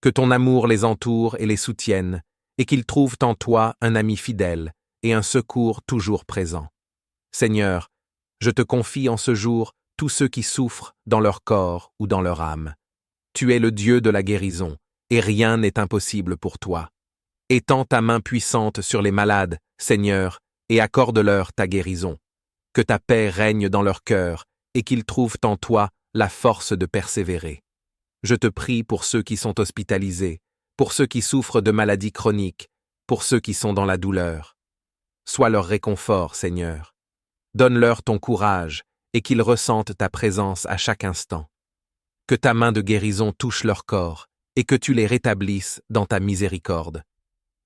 Que ton amour les entoure et les soutienne, et qu'ils trouvent en toi un ami fidèle et un secours toujours présent. Seigneur, je te confie en ce jour tous ceux qui souffrent dans leur corps ou dans leur âme. Tu es le Dieu de la guérison, et rien n'est impossible pour toi. Étends ta main puissante sur les malades, Seigneur, et accorde-leur ta guérison. Que ta paix règne dans leur cœur, et qu'ils trouvent en toi la force de persévérer. Je te prie pour ceux qui sont hospitalisés, pour ceux qui souffrent de maladies chroniques, pour ceux qui sont dans la douleur. Sois leur réconfort, Seigneur. Donne-leur ton courage, et qu'ils ressentent ta présence à chaque instant. Que ta main de guérison touche leur corps, et que tu les rétablisses dans ta miséricorde.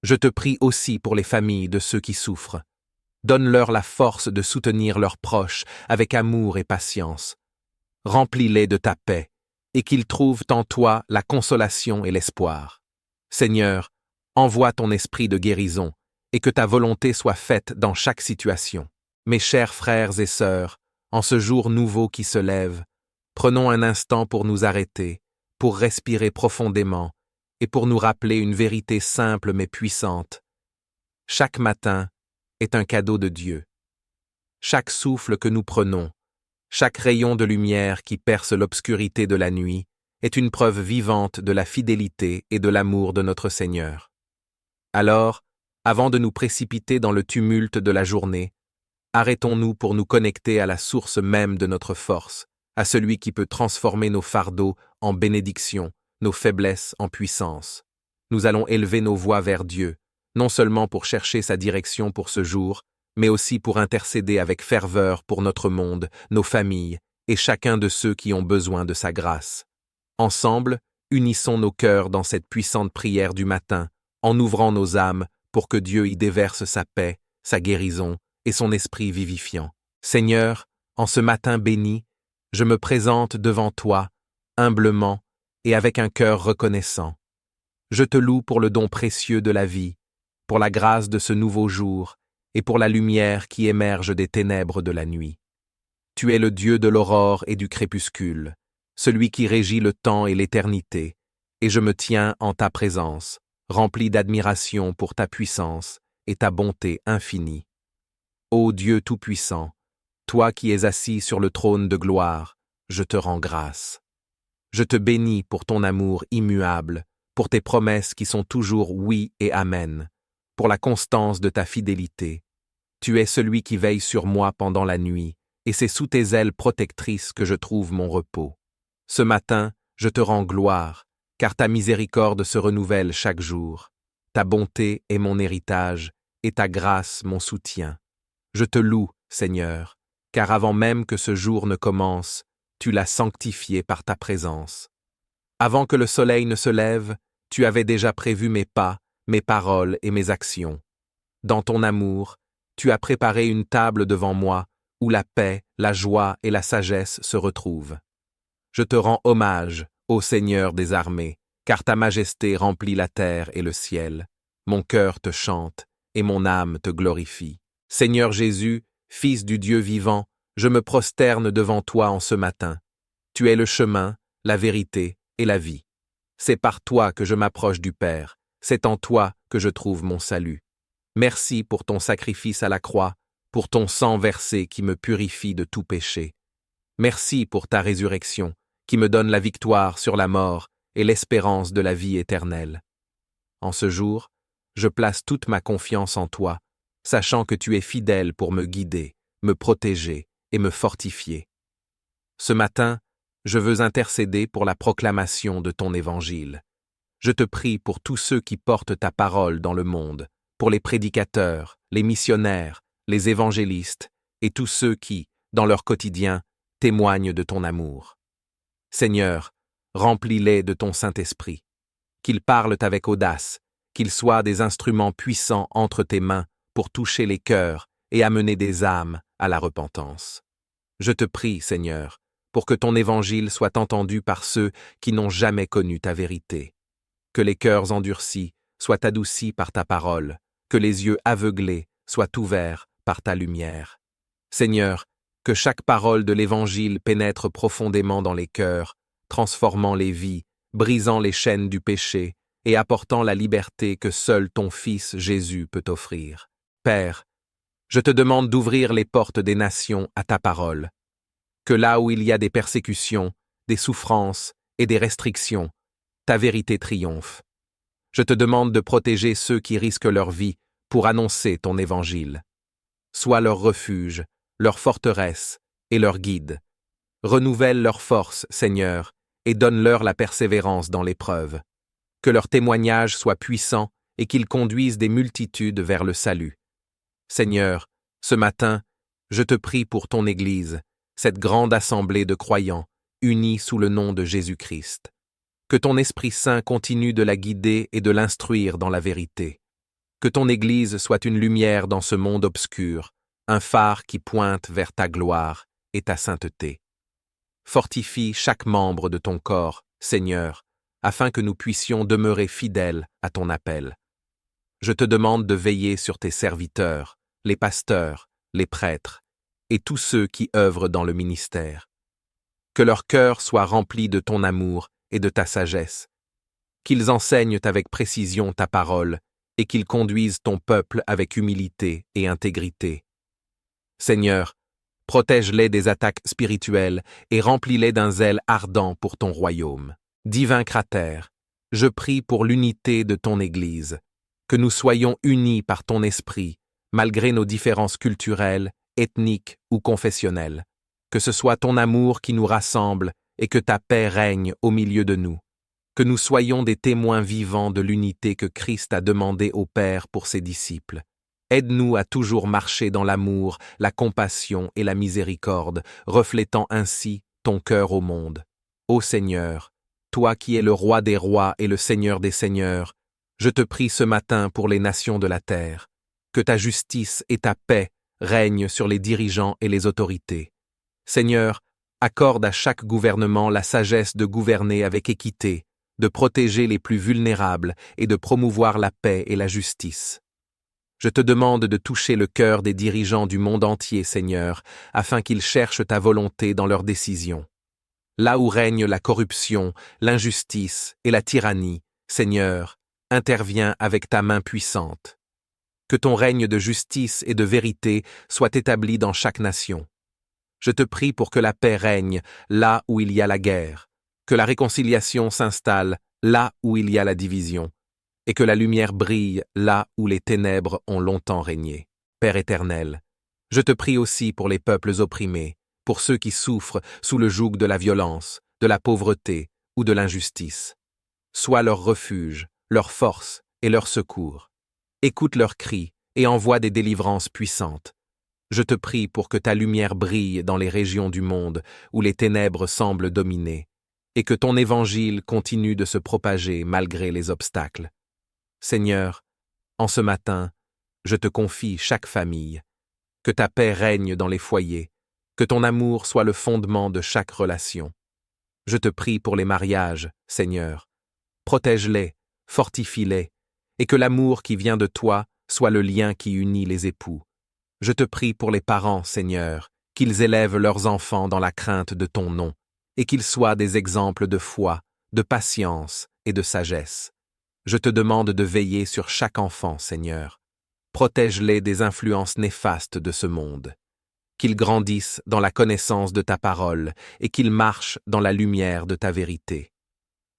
Je te prie aussi pour les familles de ceux qui souffrent. Donne-leur la force de soutenir leurs proches avec amour et patience. Remplis-les de ta paix, et qu'ils trouvent en toi la consolation et l'espoir. Seigneur, envoie ton esprit de guérison, et que ta volonté soit faite dans chaque situation. Mes chers frères et sœurs, en ce jour nouveau qui se lève, prenons un instant pour nous arrêter, pour respirer profondément, et pour nous rappeler une vérité simple mais puissante. Chaque matin est un cadeau de Dieu. Chaque souffle que nous prenons, chaque rayon de lumière qui perce l'obscurité de la nuit, est une preuve vivante de la fidélité et de l'amour de notre Seigneur. Alors, avant de nous précipiter dans le tumulte de la journée, arrêtons-nous pour nous connecter à la source même de notre force, à celui qui peut transformer nos fardeaux en bénédictions, nos faiblesses en puissance. Nous allons élever nos voix vers Dieu, non seulement pour chercher sa direction pour ce jour, mais aussi pour intercéder avec ferveur pour notre monde, nos familles et chacun de ceux qui ont besoin de sa grâce. Ensemble, unissons nos cœurs dans cette puissante prière du matin, en ouvrant nos âmes pour que Dieu y déverse sa paix, sa guérison et son esprit vivifiant. Seigneur, en ce matin béni, je me présente devant toi, humblement et avec un cœur reconnaissant. Je te loue pour le don précieux de la vie, pour la grâce de ce nouveau jour et pour la lumière qui émerge des ténèbres de la nuit. Tu es le Dieu de l'aurore et du crépuscule, celui qui régit le temps et l'éternité, et je me tiens en ta présence, rempli d'admiration pour ta puissance et ta bonté infinie. Ô Dieu Tout-Puissant, toi qui es assis sur le trône de gloire, je te rends grâce. Je te bénis pour ton amour immuable, pour tes promesses qui sont toujours oui et amen, pour la constance de ta fidélité. Tu es celui qui veille sur moi pendant la nuit, et c'est sous tes ailes protectrices que je trouve mon repos. Ce matin, je te rends gloire, car ta miséricorde se renouvelle chaque jour. Ta bonté est mon héritage, et ta grâce mon soutien. Je te loue, Seigneur, car avant même que ce jour ne commence, tu l'as sanctifié par ta présence. Avant que le soleil ne se lève, tu avais déjà prévu mes pas, mes paroles et mes actions. Dans ton amour, tu as préparé une table devant moi, où la paix, la joie et la sagesse se retrouvent. Je te rends hommage, ô Seigneur des armées, car ta majesté remplit la terre et le ciel. Mon cœur te chante, et mon âme te glorifie. Seigneur Jésus, Fils du Dieu vivant, je me prosterne devant toi en ce matin. Tu es le chemin, la vérité et la vie. C'est par toi que je m'approche du Père, c'est en toi que je trouve mon salut. Merci pour ton sacrifice à la croix, pour ton sang versé qui me purifie de tout péché. Merci pour ta résurrection, qui me donne la victoire sur la mort et l'espérance de la vie éternelle. En ce jour, je place toute ma confiance en toi, sachant que tu es fidèle pour me guider, me protéger et me fortifier. Ce matin, je veux intercéder pour la proclamation de ton évangile. Je te prie pour tous ceux qui portent ta parole dans le monde, pour les prédicateurs, les missionnaires, les évangélistes et tous ceux qui, dans leur quotidien, témoignent de ton amour. Seigneur, remplis-les de ton Saint-Esprit. Qu'ils parlent avec audace, qu'ils soient des instruments puissants entre tes mains pour toucher les cœurs et amener des âmes à la repentance. Je te prie, Seigneur, pour que ton évangile soit entendu par ceux qui n'ont jamais connu ta vérité. Que les cœurs endurcis soient adoucis par ta parole, que les yeux aveuglés soient ouverts par ta lumière. Seigneur, que chaque parole de l'Évangile pénètre profondément dans les cœurs, transformant les vies, brisant les chaînes du péché et apportant la liberté que seul ton Fils Jésus peut offrir. Père, je te demande d'ouvrir les portes des nations à ta parole. Que là où il y a des persécutions, des souffrances et des restrictions, ta vérité triomphe. Je te demande de protéger ceux qui risquent leur vie pour annoncer ton évangile. Sois leur refuge, leur forteresse et leur guide. Renouvelle leur force, Seigneur, et donne-leur la persévérance dans l'épreuve. Que leur témoignage soit puissant et qu'ils conduisent des multitudes vers le salut. Seigneur, ce matin, je te prie pour ton Église, cette grande assemblée de croyants, unis sous le nom de Jésus-Christ. Que ton Esprit Saint continue de la guider et de l'instruire dans la vérité. Que ton Église soit une lumière dans ce monde obscur, un phare qui pointe vers ta gloire et ta sainteté. Fortifie chaque membre de ton corps, Seigneur, afin que nous puissions demeurer fidèles à ton appel. Je te demande de veiller sur tes serviteurs, les pasteurs, les prêtres, et tous ceux qui œuvrent dans le ministère. Que leur cœur soit rempli de ton amour et de ta sagesse, qu'ils enseignent avec précision ta parole et qu'ils conduisent ton peuple avec humilité et intégrité. Seigneur, protège-les des attaques spirituelles et remplis-les d'un zèle ardent pour ton royaume. Divin Cratère, je prie pour l'unité de ton Église, que nous soyons unis par ton esprit, malgré nos différences culturelles, ethniques ou confessionnelles. Que ce soit ton amour qui nous rassemble et que ta paix règne au milieu de nous. Que nous soyons des témoins vivants de l'unité que Christ a demandé au Père pour ses disciples. Aide-nous à toujours marcher dans l'amour, la compassion et la miséricorde, reflétant ainsi ton cœur au monde. Ô Seigneur, toi qui es le Roi des rois et le Seigneur des seigneurs, je te prie ce matin pour les nations de la terre. Que ta justice et ta paix règnent sur les dirigeants et les autorités. Seigneur, accorde à chaque gouvernement la sagesse de gouverner avec équité, de protéger les plus vulnérables et de promouvoir la paix et la justice. Je te demande de toucher le cœur des dirigeants du monde entier, Seigneur, afin qu'ils cherchent ta volonté dans leurs décisions. Là où règne la corruption, l'injustice et la tyrannie, Seigneur, interviens avec ta main puissante. Que ton règne de justice et de vérité soit établi dans chaque nation. Je te prie pour que la paix règne là où il y a la guerre, que la réconciliation s'installe là où il y a la division, et que la lumière brille là où les ténèbres ont longtemps régné. Père éternel, je te prie aussi pour les peuples opprimés, pour ceux qui souffrent sous le joug de la violence, de la pauvreté ou de l'injustice. Sois leur refuge, leur force et leur secours. Écoute leurs cris et envoie des délivrances puissantes. Je te prie pour que ta lumière brille dans les régions du monde où les ténèbres semblent dominer, et que ton évangile continue de se propager malgré les obstacles. Seigneur, en ce matin, je te confie chaque famille. Que ta paix règne dans les foyers, que ton amour soit le fondement de chaque relation. Je te prie pour les mariages, Seigneur. Protège-les, fortifie-les, et que l'amour qui vient de toi soit le lien qui unit les époux. Je te prie pour les parents, Seigneur, qu'ils élèvent leurs enfants dans la crainte de ton nom, et qu'ils soient des exemples de foi, de patience et de sagesse. Je te demande de veiller sur chaque enfant, Seigneur. Protège-les des influences néfastes de ce monde. Qu'ils grandissent dans la connaissance de ta parole et qu'ils marchent dans la lumière de ta vérité.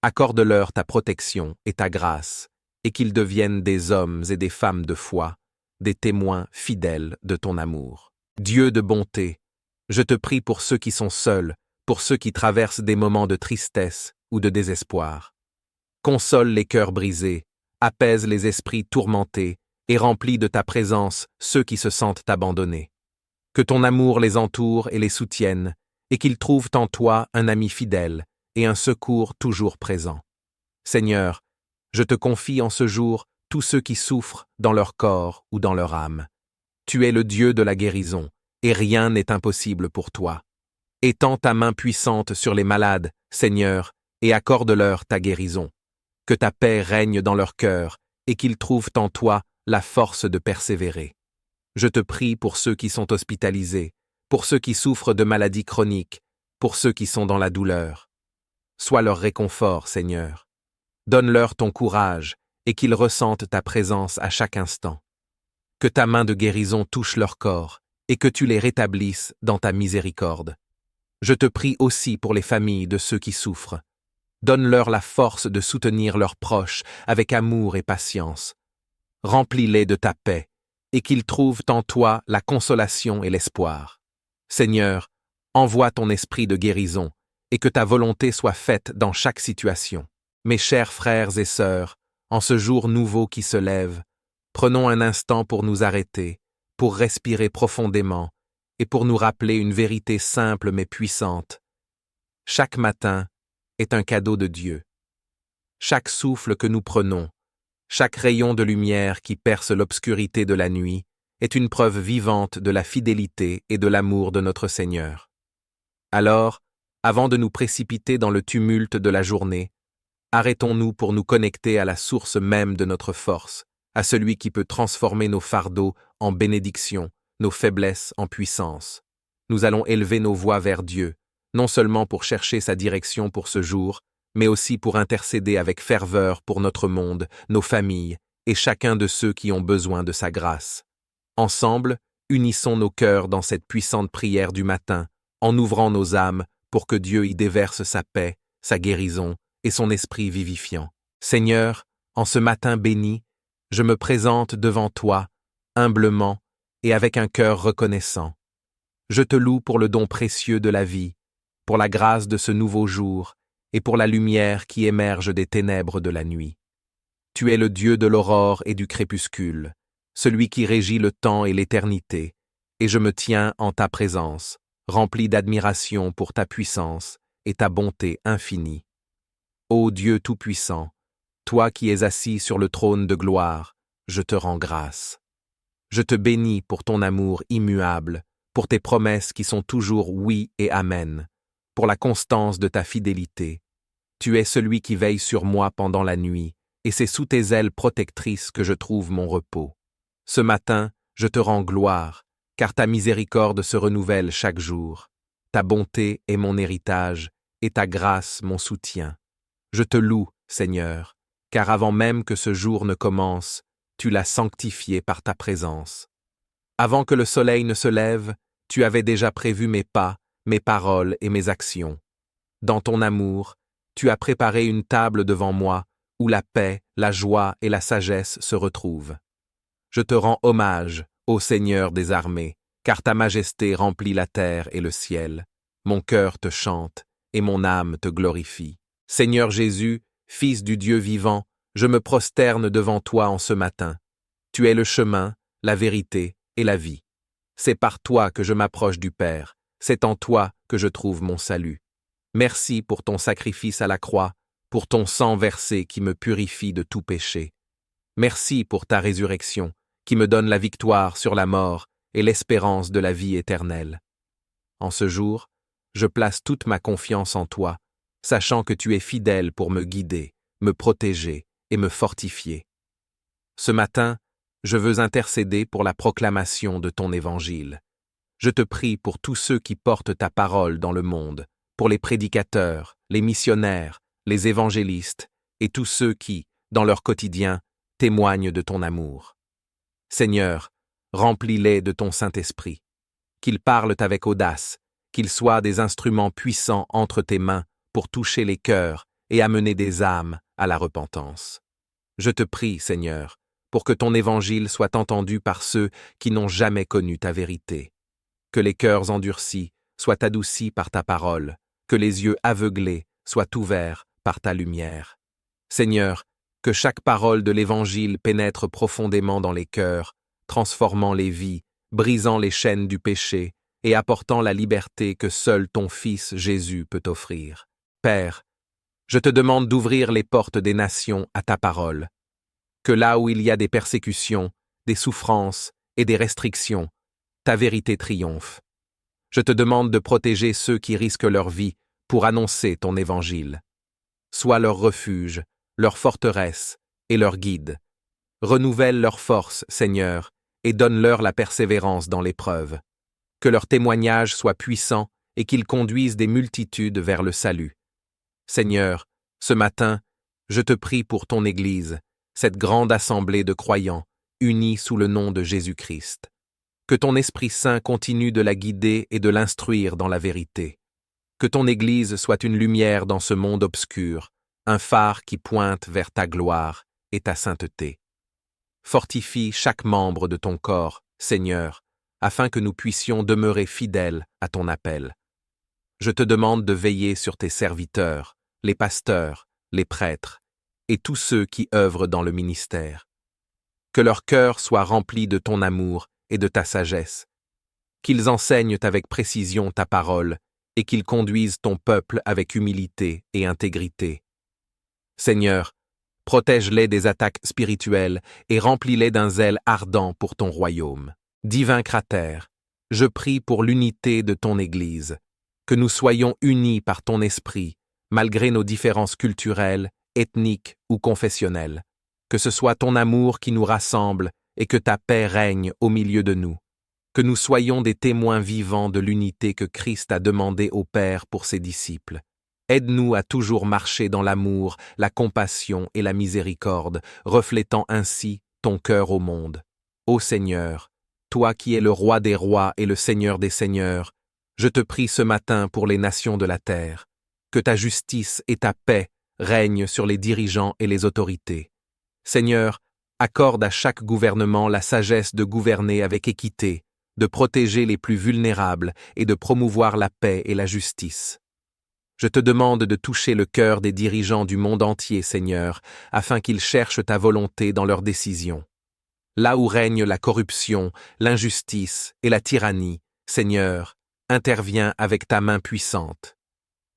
Accorde-leur ta protection et ta grâce, et qu'ils deviennent des hommes et des femmes de foi, des témoins fidèles de ton amour. Dieu de bonté, je te prie pour ceux qui sont seuls, pour ceux qui traversent des moments de tristesse ou de désespoir. Console les cœurs brisés, apaise les esprits tourmentés et remplis de ta présence ceux qui se sentent abandonnés. Que ton amour les entoure et les soutienne, et qu'ils trouvent en toi un ami fidèle et un secours toujours présent. Seigneur, je te confie en ce jour tous ceux qui souffrent dans leur corps ou dans leur âme. Tu es le Dieu de la guérison, et rien n'est impossible pour toi. Étends ta main puissante sur les malades, Seigneur, et accorde-leur ta guérison. Que ta paix règne dans leur cœur, et qu'ils trouvent en toi la force de persévérer. Je te prie pour ceux qui sont hospitalisés, pour ceux qui souffrent de maladies chroniques, pour ceux qui sont dans la douleur. Sois leur réconfort, Seigneur. Donne-leur ton courage, et qu'ils ressentent ta présence à chaque instant. Que ta main de guérison touche leur corps, et que tu les rétablisses dans ta miséricorde. Je te prie aussi pour les familles de ceux qui souffrent. Donne-leur la force de soutenir leurs proches avec amour et patience. Remplis-les de ta paix, et qu'ils trouvent en toi la consolation et l'espoir. Seigneur, envoie ton esprit de guérison, et que ta volonté soit faite dans chaque situation. Mes chers frères et sœurs, en ce jour nouveau qui se lève, prenons un instant pour nous arrêter, pour respirer profondément, et pour nous rappeler une vérité simple mais puissante. Chaque matin est un cadeau de Dieu. Chaque souffle que nous prenons, chaque rayon de lumière qui perce l'obscurité de la nuit, est une preuve vivante de la fidélité et de l'amour de notre Seigneur. Alors, avant de nous précipiter dans le tumulte de la journée, arrêtons-nous pour nous connecter à la source même de notre force, à celui qui peut transformer nos fardeaux en bénédictions, nos faiblesses en puissance. Nous allons élever nos voix vers Dieu, non seulement pour chercher sa direction pour ce jour, mais aussi pour intercéder avec ferveur pour notre monde, nos familles et chacun de ceux qui ont besoin de sa grâce. Ensemble, unissons nos cœurs dans cette puissante prière du matin, en ouvrant nos âmes pour que Dieu y déverse sa paix, sa guérison et son esprit vivifiant. Seigneur, en ce matin béni, je me présente devant toi, humblement et avec un cœur reconnaissant. Je te loue pour le don précieux de la vie, pour la grâce de ce nouveau jour et pour la lumière qui émerge des ténèbres de la nuit. Tu es le Dieu de l'aurore et du crépuscule, celui qui régit le temps et l'éternité, et je me tiens en ta présence, rempli d'admiration pour ta puissance et ta bonté infinie. Ô Dieu Tout-Puissant, toi qui es assis sur le trône de gloire, je te rends grâce. Je te bénis pour ton amour immuable, pour tes promesses qui sont toujours oui et amen, pour la constance de ta fidélité. Tu es celui qui veille sur moi pendant la nuit, et c'est sous tes ailes protectrices que je trouve mon repos. Ce matin, je te rends gloire, car ta miséricorde se renouvelle chaque jour. Ta bonté est mon héritage, et ta grâce mon soutien. Je te loue, Seigneur, car avant même que ce jour ne commence, tu l'as sanctifié par ta présence. Avant que le soleil ne se lève, tu avais déjà prévu mes pas, mes paroles et mes actions. Dans ton amour, tu as préparé une table devant moi, où la paix, la joie et la sagesse se retrouvent. Je te rends hommage, ô Seigneur des armées, car ta majesté remplit la terre et le ciel. Mon cœur te chante, et mon âme te glorifie. Seigneur Jésus, Fils du Dieu vivant, je me prosterne devant toi en ce matin. Tu es le chemin, la vérité et la vie. C'est par toi que je m'approche du Père, c'est en toi que je trouve mon salut. Merci pour ton sacrifice à la croix, pour ton sang versé qui me purifie de tout péché. Merci pour ta résurrection, qui me donne la victoire sur la mort et l'espérance de la vie éternelle. En ce jour, je place toute ma confiance en toi, sachant que tu es fidèle pour me guider, me protéger et me fortifier. Ce matin, Je veux intercéder pour la proclamation de ton évangile. Je te prie pour tous ceux qui portent ta parole dans le monde, pour les prédicateurs, les missionnaires, les évangélistes et tous ceux qui, dans leur quotidien, témoignent de ton amour. Seigneur, remplis-les de ton Saint-Esprit. Qu'ils parlent avec audace, qu'ils soient des instruments puissants entre tes mains pour toucher les cœurs et amener des âmes à la repentance. Je te prie, Seigneur, pour que ton évangile soit entendu par ceux qui n'ont jamais connu ta vérité. Que les cœurs endurcis soient adoucis par ta parole, que les yeux aveuglés soient ouverts par ta lumière. Seigneur, que chaque parole de l'Évangile pénètre profondément dans les cœurs, transformant les vies, brisant les chaînes du péché et apportant la liberté que seul ton Fils Jésus peut offrir. Père, je te demande d'ouvrir les portes des nations à ta parole. Que là où il y a des persécutions, des souffrances et des restrictions, ta vérité triomphe. Je te demande de protéger ceux qui risquent leur vie pour annoncer ton évangile. Sois leur refuge, leur forteresse et leur guide. Renouvelle leur force, Seigneur, et donne-leur la persévérance dans l'épreuve. Que leur témoignage soit puissant et qu'ils conduisent des multitudes vers le salut. Seigneur, ce matin, je te prie pour ton Église, cette grande assemblée de croyants, unis sous le nom de Jésus-Christ. Que ton Esprit Saint continue de la guider et de l'instruire dans la vérité. Que ton Église soit une lumière dans ce monde obscur, un phare qui pointe vers ta gloire et ta sainteté. Fortifie chaque membre de ton corps, Seigneur, afin que nous puissions demeurer fidèles à ton appel. Je te demande de veiller sur tes serviteurs, les pasteurs, les prêtres, et tous ceux qui œuvrent dans le ministère. Que leur cœur soit rempli de ton amour et de ta sagesse, qu'ils enseignent avec précision ta parole et qu'ils conduisent ton peuple avec humilité et intégrité. Seigneur, protège-les des attaques spirituelles et remplis-les d'un zèle ardent pour ton royaume. Divin Cratère, je prie pour l'unité de ton Église, que nous soyons unis par ton esprit, malgré nos différences culturelles, ethniques ou confessionnelles. Que ce soit ton amour qui nous rassemble et que ta paix règne au milieu de nous. Que nous soyons des témoins vivants de l'unité que Christ a demandé au Père pour ses disciples. Aide-nous à toujours marcher dans l'amour, la compassion et la miséricorde, reflétant ainsi ton cœur au monde. Ô Seigneur, toi qui es le Roi des rois et le Seigneur des seigneurs, je te prie ce matin pour les nations de la terre. Que ta justice et ta paix règnent sur les dirigeants et les autorités. Seigneur, accorde à chaque gouvernement la sagesse de gouverner avec équité, de protéger les plus vulnérables et de promouvoir la paix et la justice. Je te demande de toucher le cœur des dirigeants du monde entier, Seigneur, afin qu'ils cherchent ta volonté dans leurs décisions. Là où règne la corruption, l'injustice et la tyrannie, Seigneur, interviens avec ta main puissante.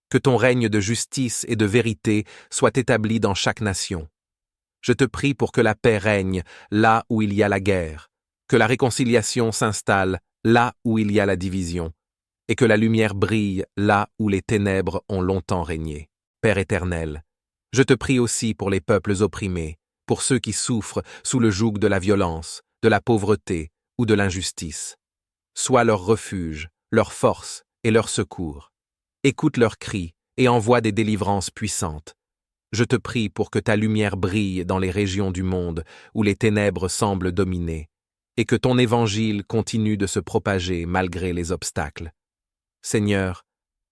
Que ton règne de justice et de vérité soit établi dans chaque nation. Je te prie pour que la paix règne là où il y a la guerre, que la réconciliation s'installe là où il y a la division, et que la lumière brille là où les ténèbres ont longtemps régné. Père éternel, je te prie aussi pour les peuples opprimés, pour ceux qui souffrent sous le joug de la violence, de la pauvreté ou de l'injustice. Sois leur refuge, leur force et leur secours. Écoute leurs cris et envoie des délivrances puissantes. Je te prie pour que ta lumière brille dans les régions du monde où les ténèbres semblent dominer, et que ton évangile continue de se propager malgré les obstacles. Seigneur,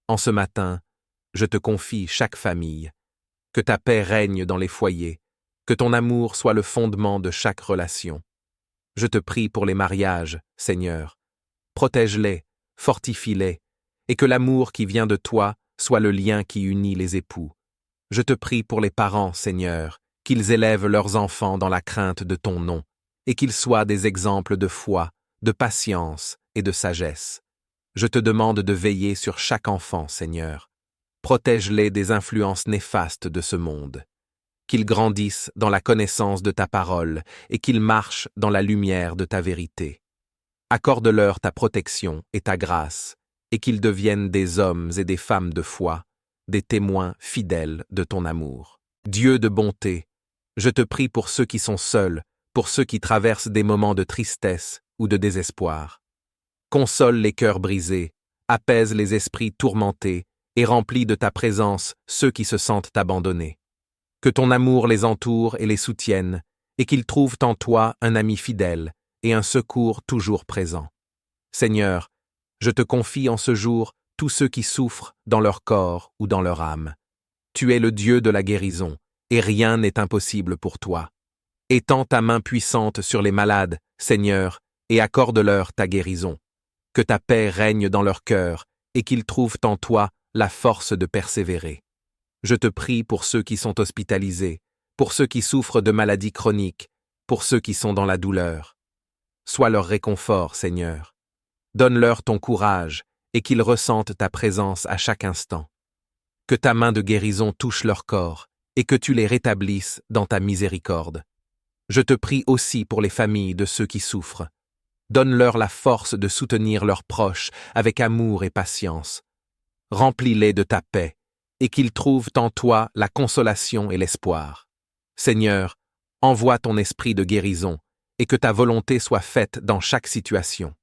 en ce matin, je te confie chaque famille. Que ta paix règne dans les foyers, que ton amour soit le fondement de chaque relation. Je te prie pour les mariages, Seigneur. Protège-les, fortifie-les, et que l'amour qui vient de toi soit le lien qui unit les époux. Je te prie pour les parents, Seigneur, qu'ils élèvent leurs enfants dans la crainte de ton nom, et qu'ils soient des exemples de foi, de patience et de sagesse. Je te demande de veiller sur chaque enfant, Seigneur. Protège-les des influences néfastes de ce monde. Qu'ils grandissent dans la connaissance de ta parole et qu'ils marchent dans la lumière de ta vérité. Accorde-leur ta protection et ta grâce, et qu'ils deviennent des hommes et des femmes de foi, des témoins fidèles de ton amour. Dieu de bonté, je te prie pour ceux qui sont seuls, pour ceux qui traversent des moments de tristesse ou de désespoir. Console les cœurs brisés, apaise les esprits tourmentés et remplis de ta présence ceux qui se sentent abandonnés. Que ton amour les entoure et les soutienne, et qu'ils trouvent en toi un ami fidèle et un secours toujours présent. Seigneur, je te confie en ce jour tous ceux qui souffrent dans leur corps ou dans leur âme. Tu es le Dieu de la guérison, et rien n'est impossible pour toi. Étends ta main puissante sur les malades, Seigneur, et accorde-leur ta guérison. Que ta paix règne dans leur cœur, et qu'ils trouvent en toi la force de persévérer. Je te prie pour ceux qui sont hospitalisés, pour ceux qui souffrent de maladies chroniques, pour ceux qui sont dans la douleur. Sois leur réconfort, Seigneur. Donne-leur ton courage, et qu'ils ressentent ta présence à chaque instant. Que ta main de guérison touche leur corps, et que tu les rétablisses dans ta miséricorde. Je te prie aussi pour les familles de ceux qui souffrent. Donne-leur la force de soutenir leurs proches avec amour et patience. Remplis-les de ta paix, et qu'ils trouvent en toi la consolation et l'espoir. Seigneur, envoie ton esprit de guérison, et que ta volonté soit faite dans chaque situation.